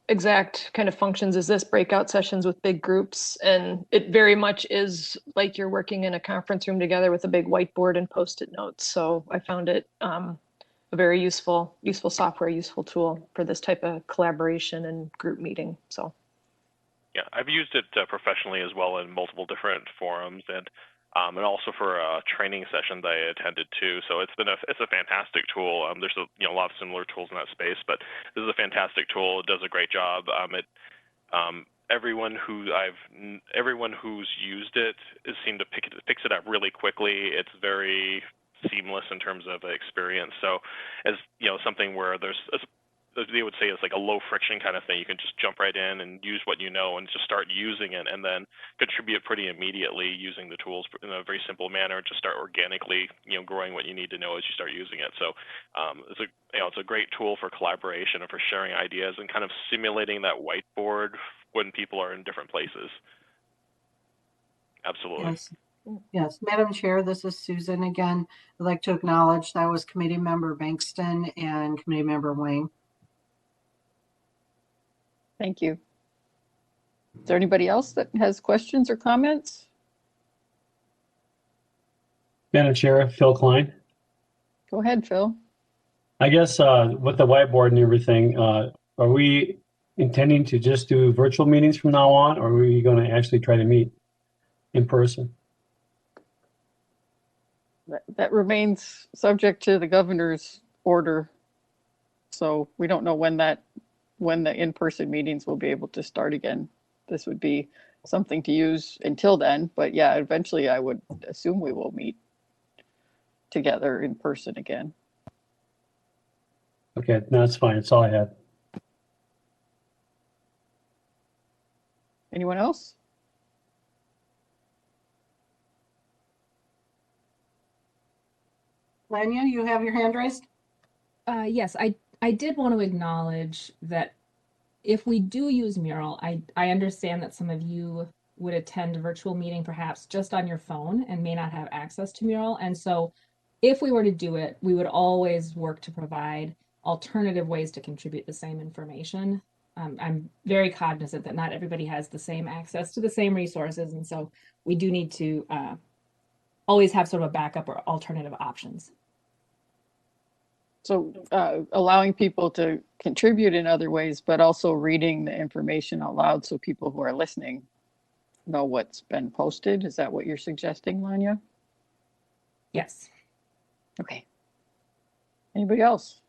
exact kind of functions as this, breakout sessions with big groups. And it very much is like you're working in a conference room together with a big whiteboard and Post-it notes. So I found it a very useful software, useful tool for this type of collaboration and group meeting. So. Yeah, I've used it professionally as well in multiple different forums, and also for training sessions I attended too. So it's a fantastic tool. There's a lot of similar tools in that space, but this is a fantastic tool. It does a great job. Everyone who's used it seemed to picks it up really quickly. It's very seamless in terms of experience. So as something where they would say it's like a low friction kind of thing. You can just jump right in and use what you know and just start using it, and then contribute pretty immediately using the tools in a very simple manner. Just start organically, growing what you need to know as you start using it. So it's a great tool for collaboration and for sharing ideas and kind of simulating that whiteboard when people are in different places. Absolutely. Yes, Madam Chair, this is Susan again. I'd like to acknowledge that was Committee Member Bankston and Committee Member Wang. Thank you. Is there anybody else that has questions or comments? Madam Chair, Phil Klein. Go ahead, Phil. I guess with the whiteboard and everything, are we intending to just do virtual meetings from now on, or are we going to actually try to meet in person? That remains subject to the governor's order. So we don't know when the in-person meetings will be able to start again. This would be something to use until then, but yeah, eventually I would assume we will meet together in person again. Okay, no, that's fine. That's all I had. Anyone else? Lanya, you have your hand raised? Yes, I did want to acknowledge that if we do use Mural, I understand that some of you would attend a virtual meeting perhaps just on your phone and may not have access to Mural. And so if we were to do it, we would always work to provide alternative ways to contribute the same information. I'm very cognizant that not everybody has the same access to the same resources. And so we do need to always have sort of a backup or alternative options. So allowing people to contribute in other ways, but also reading the information out loud so people who are listening know what's been posted. Is that what you're suggesting, Lanya? Yes. Okay. Anybody else?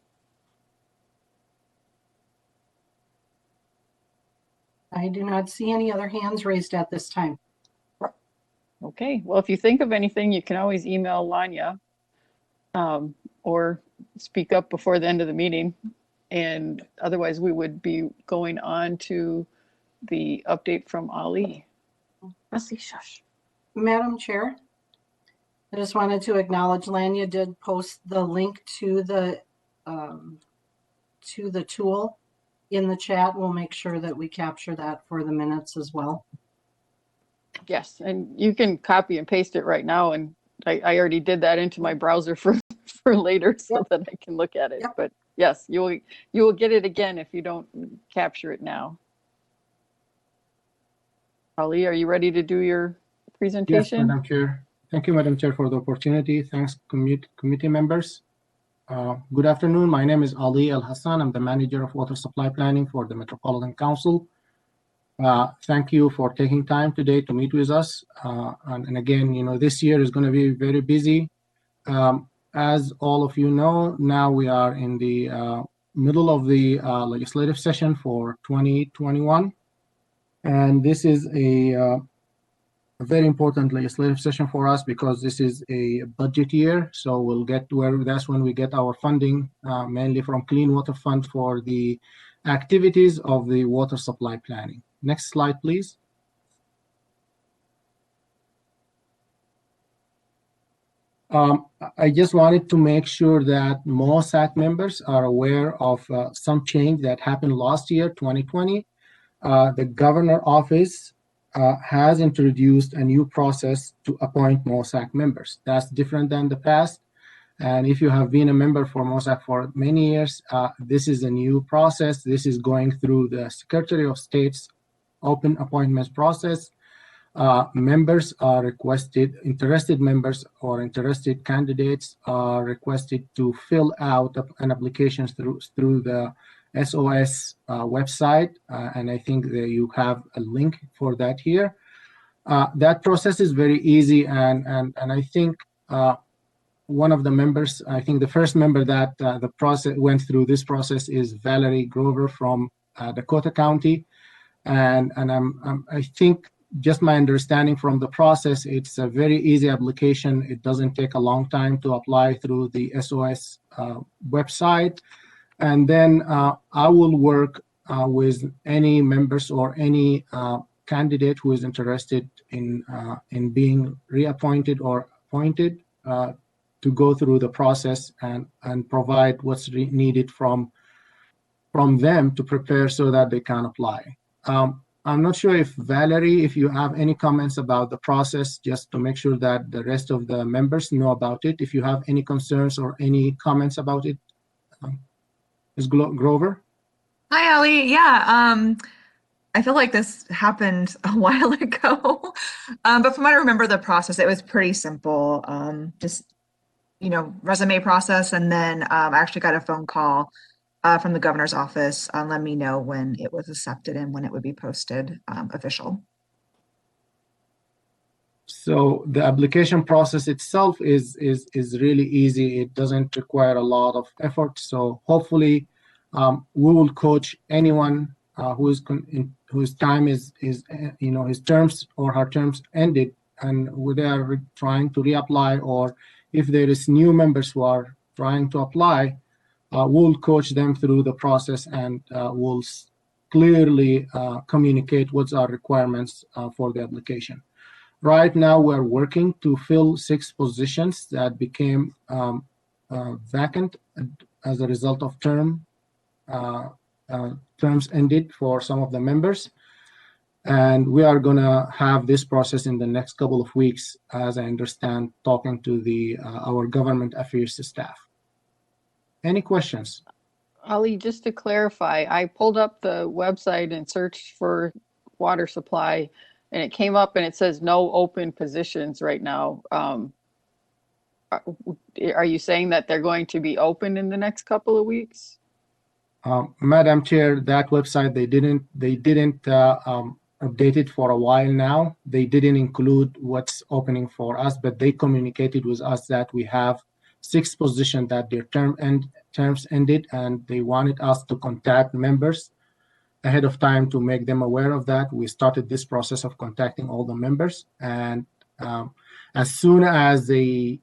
I do not see any other hands raised at this time. Okay. Well, if you think of anything, you can always email Lanya or speak up before the end of the meeting. And otherwise, we would be going on to the update from Ali. Leslie, shush. Madam Chair, I just wanted to acknowledge Lanya did post the link to the tool in the chat. We'll make sure that we capture that for the minutes as well. Yes, and you can copy and paste it right now, and I already did that into my browser for later so that I can look at it. Yep. But yes, you will get it again if you don't capture it now. Ali, are you ready to do your Yes, presentation? Madam Chair. Thank you, Madam Chair, for the opportunity. Thanks, committee members. Good afternoon. My name is Ali El Hassan. I'm the manager of water supply planning for the Metropolitan Council. Thank you for taking time today to meet with us. And again, this year is going to be very busy. As all of you know, now we are in the middle of the legislative session for 2021. And this is a very important legislative session for us because this is a budget year. So we'll get to that's when we get our funding, mainly from Clean Water Fund for the activities of the water supply planning. Next slide, please. I just wanted to make sure that MOSAC members are aware of some change that happened last year, 2020. The governor office has introduced a new process to appoint MOSAC members. That's different than the past. And if you have been a member for MOSAC for many years, this is a new process. This is going through the Secretary of State's open appointments process. Members are requested, interested members or interested candidates are requested to fill out an application through the SOS website, and I think that you have a link for that here. That process is very easy, and I think one of the members, I think the first member that the process went through this process is Valerie Grover from Dakota County, and I think just my understanding from the process, it's a very easy application. It doesn't take a long time to apply through the SOS website. And then I will work with any members or any candidate who is interested in being reappointed or appointed to go through the process and provide what's needed from them to prepare so that they can apply. I'm not sure if Valerie, if you have any comments about the process, just to make sure that the rest of the members know about it. If you have any concerns or any comments about it, Ms. Grover? Hi, Ali. Yeah, I feel like this happened a while ago, but from what I remember the process, it was pretty simple. Just, resume process, and then I actually got a phone call from the governor's office let me know when it was accepted and when it would be posted official. So the application process itself is really easy. It doesn't require a lot of effort. So hopefully we will coach anyone whose time is his terms or her terms ended and they are trying to reapply, or if there is new members who are trying to apply, we'll coach them through the process and we'll clearly communicate what's our requirements for the application. Right now, we're working to fill 6 positions that became vacant as a result of terms ended for some of the members. And we are going to have this process in the next couple of weeks, as I understand, talking to our government affairs staff. Any questions? Ali, just to clarify, I pulled up the website and searched for water supply, and it came up and it says no open positions right now. Are you saying that they're going to be open in the next couple of weeks? Madam Chair, that website, they didn't update it for a while now. They didn't include what's opening for us, but they communicated with us that we have 6 positions that their terms ended, and they wanted us to contact members ahead of time to make them aware of that. We started this process of contacting all the members, and as soon as the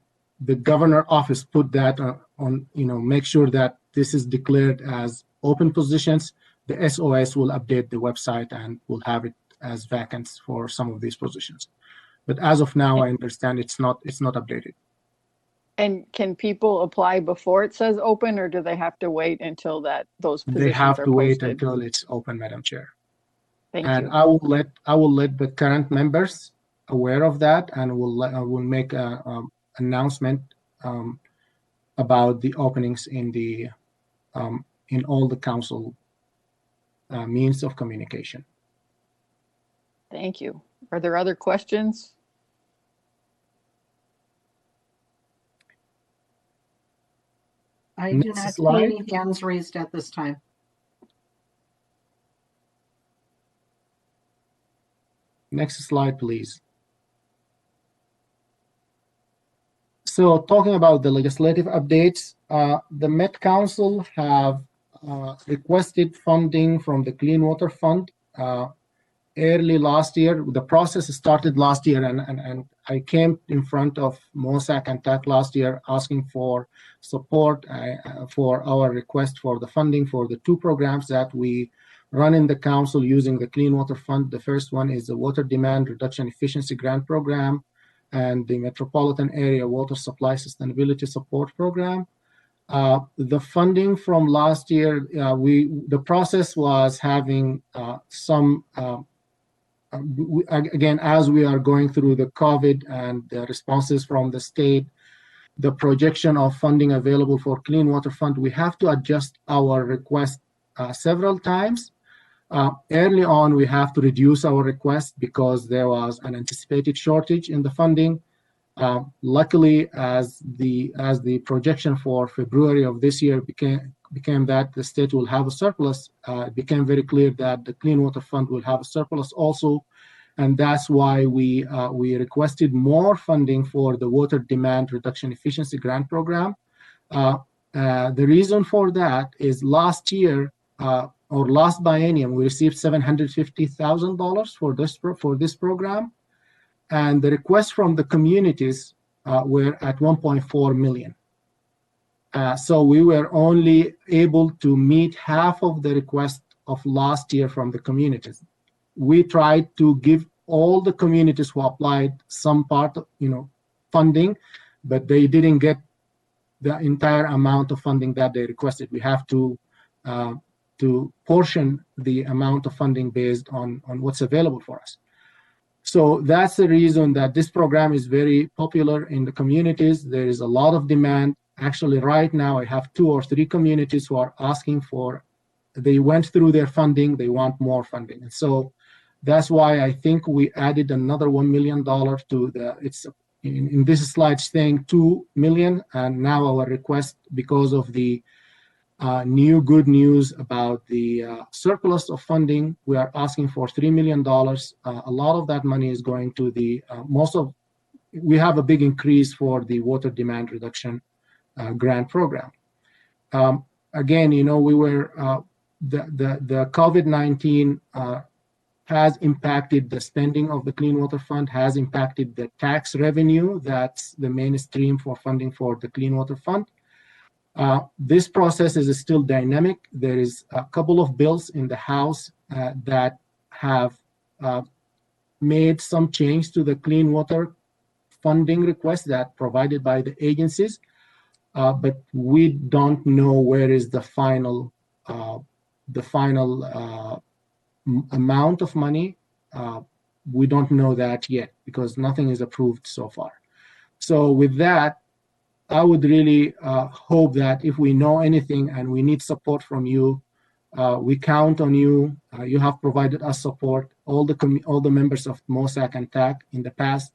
governor office put that on, make sure that this is declared as open positions, the SOS will update the website and will have it as vacants for some of these positions. But as of now, I understand it's not updated. And can people apply before it says open, or do they have to wait until those They positions have are to wait posted? until it's open, Madam Chair. Thank And you. I will let the current members aware of that, and we'll make a announcement about the openings in all the council means of communication. Thank you. Are there other questions? I do Next not see slide. any hands raised at this time. Next slide, please. So talking about the legislative updates, the Met Council have requested funding from the Clean Water Fund early last year. The process started last year, and I came in front of MOSAC and TAC last year asking for support for our request for the funding for the two programs that we run in the council using the Clean Water Fund. The first one is the Water Demand Reduction Efficiency Grant Program and the Metropolitan Area Water Supply Sustainability Support Program. The funding from last year, the process was having some again, as we are going through the COVID and the responses from the state, the projection of funding available for Clean Water Fund, we have to adjust our request several times. Early on, we have to reduce our request because there was an anticipated shortage in the funding. Luckily, as the projection for February of this year became that the state will have a surplus, it became very clear that the Clean Water Fund will have a surplus also, and that's why we requested more funding for the Water Demand Reduction Efficiency Grant Program. The reason for that is last year or last biennium we received $750,000 for this program, and the requests from the communities were at 1.4 million. So we were only able to meet half of the request of last year from the communities. We tried to give all the communities who applied some part of, funding, but they didn't get the entire amount of funding that they requested. We have to portion the amount of funding based on what's available for us. So that's the reason that this program is very popular in the communities. There is a lot of demand. Actually, right now, I have 2 or 3 communities who are asking for, they went through their funding, they want more funding. And so that's why I think we added another $1 million to it's in this slide saying 2 million. And now our request, because of the new good news about the surplus of funding, we are asking for $3 million. A lot of that money is going to we have a big increase for the water demand reduction grant program. Again, we were, the COVID-19 has impacted the spending of the Clean Water Fund, has impacted the tax revenue. That's the main stream for funding for the Clean Water Fund. This process is still dynamic. There is a couple of bills in the House that have made some change to the clean water funding request that provided by the agencies, but we don't know where is the final amount of money. We don't know that yet because nothing is approved so far. So with that, I would really hope that if we know anything and we need support from you, we count on you. You have provided us support, all the members of MOSAC and TAC in the past,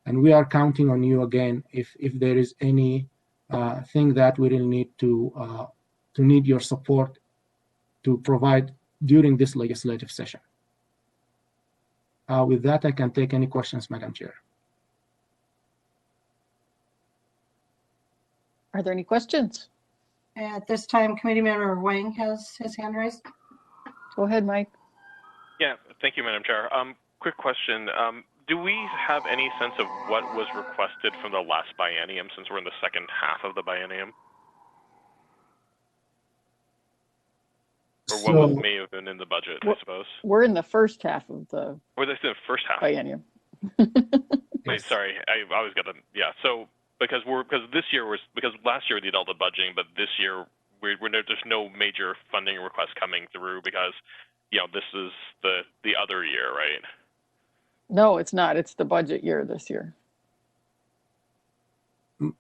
and we are counting on you again if there is any thing that we really need to need your support to provide during this legislative session. With that, I can take any questions, Madam Chair. Are there any questions? At this time, Committee Member Wang has his hand raised. Go ahead, Mike. Yeah, thank you, Madam Chair. Quick question. Do we have any sense of what was requested from the last biennium since we're in the second half of the biennium? Or what may have been in the budget, I suppose? We're in the first half of the Or this is the first half. biennium. Wait, sorry, I always got to, yeah. So because this year because last year we did all the budgeting, but this year there's no major funding requests coming through because this is the other year, right? No, it's not. It's the budget year this year.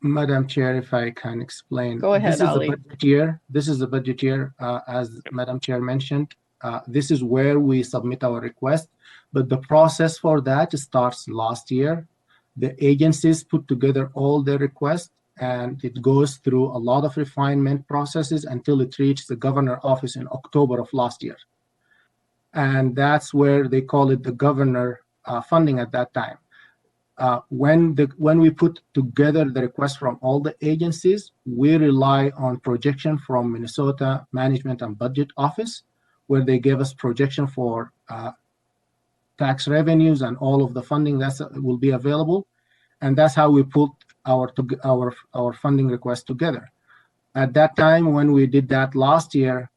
Madam Chair, if I can explain. Go ahead, This is Ali. the budget year. This is the budget year, as Madam Chair mentioned. This is where we submit our request, but the process for that starts last year. The agencies put together all their requests, and it goes through a lot of refinement processes until it reaches the governor office in October of last year. And that's where they call it the governor funding at that time. When we put together the request from all the agencies, we rely on projection from Minnesota Management and Budget Office, where they gave us projection for tax revenues and all of the funding that will be available, and that's how we put our funding request together. At that time, when we did that last year,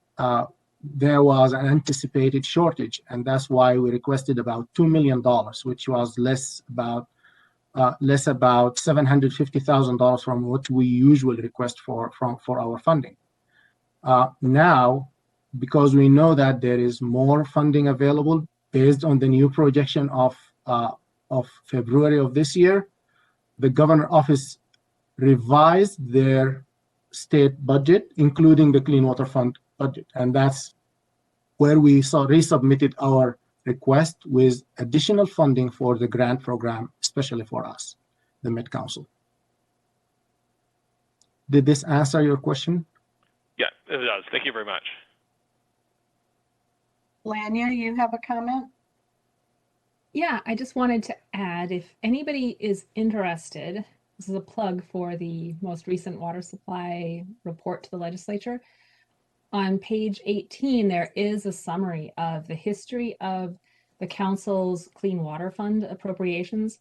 there was an anticipated shortage, and that's why we requested about $2 million, which was less about $750,000 from what we usually request for our funding. Now, because we know that there is more funding available based on the new projection of February of this year, the governor office revised their state budget, including the Clean Water Fund budget, and that's where we resubmitted our request with additional funding for the grant program, especially for us, the Met Council. Did this answer your question? Yeah, it does. Thank you very much. Lanya, you have a comment? Yeah, I just wanted to add, if anybody is interested, this is a plug for the most recent water supply report to the legislature. On page 18, there is a summary of the history of the council's Clean Water Fund appropriations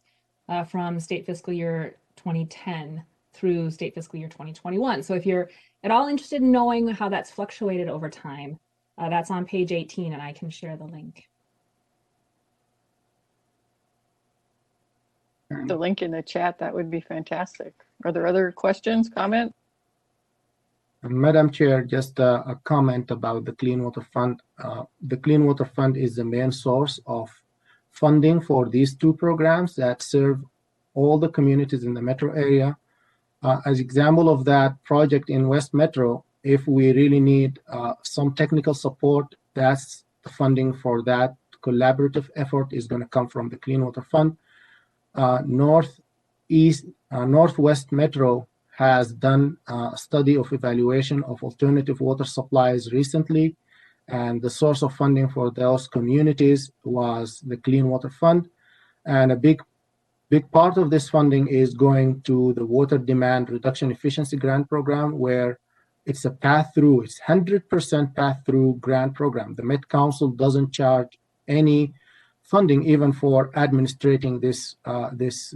from state fiscal year 2010 through state fiscal year 2021. So if you're at all interested in knowing how that's fluctuated over time, that's on page 18, and I can share the link. The link in the chat, that would be fantastic. Are there other questions, comments? Madam Chair, just a comment about the Clean Water Fund. The Clean Water Fund is the main source of funding for these two programs that serve all the communities in the metro area. As example of that project in West Metro, if we really need some technical support, that's the funding for that collaborative effort is going to come from the Clean Water Fund. Northwest Metro has done a study of evaluation of alternative water supplies recently, and the source of funding for those communities was the Clean Water Fund. And a big part of this funding is going to the Water Demand Reduction Efficiency Grant Program, where it's a pass-through, it's 100% pass-through grant program. The Met Council doesn't charge any funding even for administrating this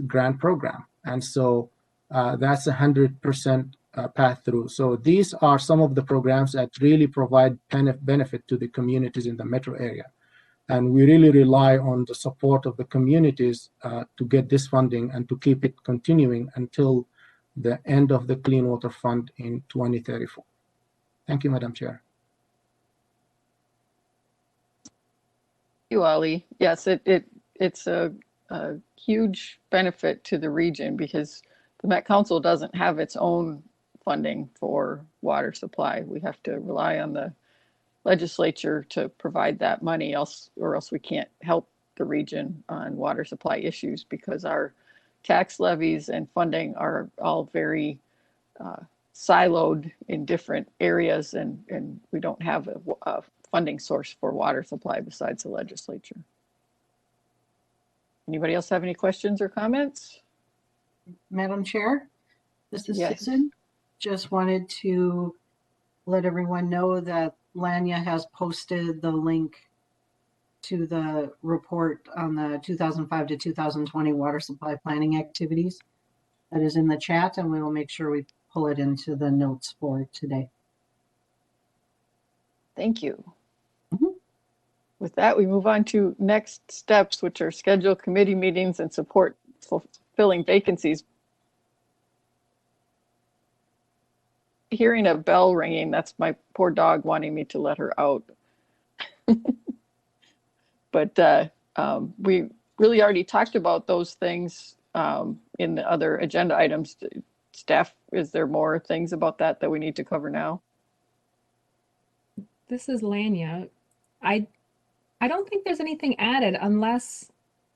grant program. And so that's 100% pass-through. So these are some of the programs that really provide benefit to the communities in the metro area. And we really rely on the support of the communities to get this funding and to keep it continuing until the end of the Clean Water Fund in 2034. Thank you, Madam Chair. Thank you, Ali. Yes, it's a huge benefit to the region because the Met Council doesn't have its own funding for water supply. We have to rely on the legislature to provide that money, or else we can't help the region on water supply issues because our tax levies and funding are all very siloed in different areas, and we don't have a funding source for water supply besides the legislature. Anybody else have any questions or comments? Madam Chair, this is Yes. Susan. Just wanted to let everyone know that Lanya has posted the link to the report on the 2005 to 2020 water supply planning activities. That is in the chat, and we will make sure we pull it into the notes for today. Thank you. With that, we move on to next steps, which are schedule committee meetings and support fulfilling vacancies. hearing a bell ringing. That's my poor dog wanting me to let her out. But we really already talked about those things in the other agenda items. Staff, is there more things about that that we need to cover now? This is Lanya. I don't think there's anything added unless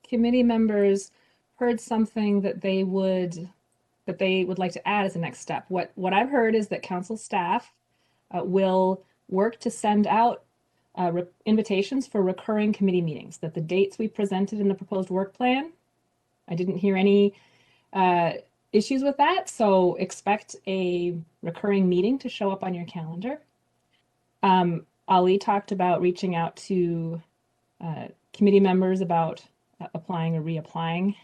committee members heard something that they would like to add as a next step. What I've heard is that council staff will work to send out invitations for recurring committee meetings, that the dates we presented in the proposed work plan, I didn't hear any issues with that, so expect a recurring meeting to show up on your calendar. Ali talked about reaching out to committee members about applying or reapplying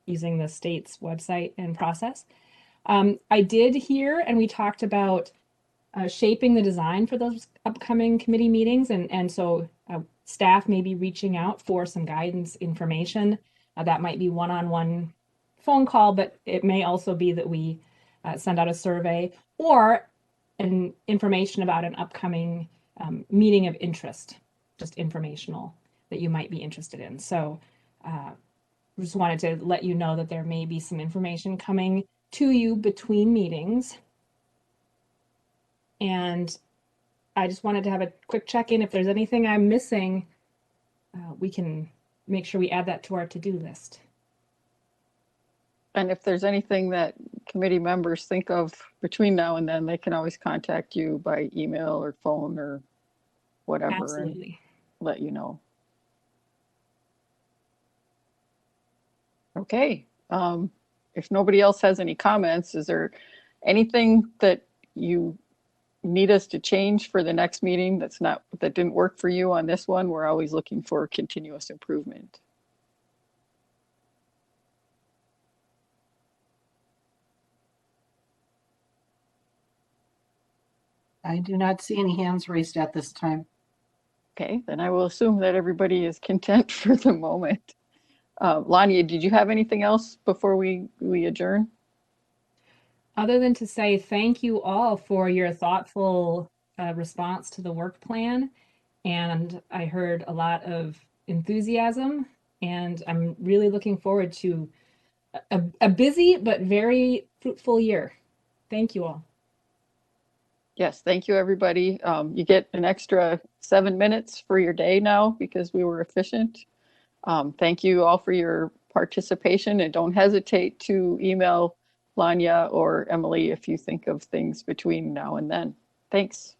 using the state's website and process. I did hear, and we talked about shaping the design for those upcoming committee meetings, and so staff may be reaching out for some guidance information. That might be one-on-one phone call, but it may also be that we send out a survey or an information about an upcoming meeting of interest, just informational that you might be interested in. So just wanted to let you know that there may be some information coming to you between meetings. And I just wanted to have a quick check-in. If there's anything I'm missing, we can make sure we add that to our to-do list. And if there's anything that committee members think of between now and then, they can always contact you by email or phone or whatever. Absolutely. And let you know. Okay. If nobody else has any comments, is there anything that you need us to change for the next meeting that didn't work for you on this one? We're always looking for continuous improvement. I do not see any hands raised at this time. Okay, then I will assume that everybody is content for the moment. Lanya, did you have anything else before we adjourn? Other than to say thank you all for your thoughtful response to the work plan. And I heard a lot of enthusiasm, and I'm really looking forward to a busy but very fruitful year. Thank you all. Yes, thank you, everybody. You get an extra 7 minutes for your day now because we were efficient. Thank you all for your participation, and don't hesitate to email Lanya or Emily if you think of things between now and then. Thanks.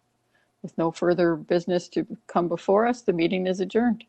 With no further business to come before us, the meeting is adjourned.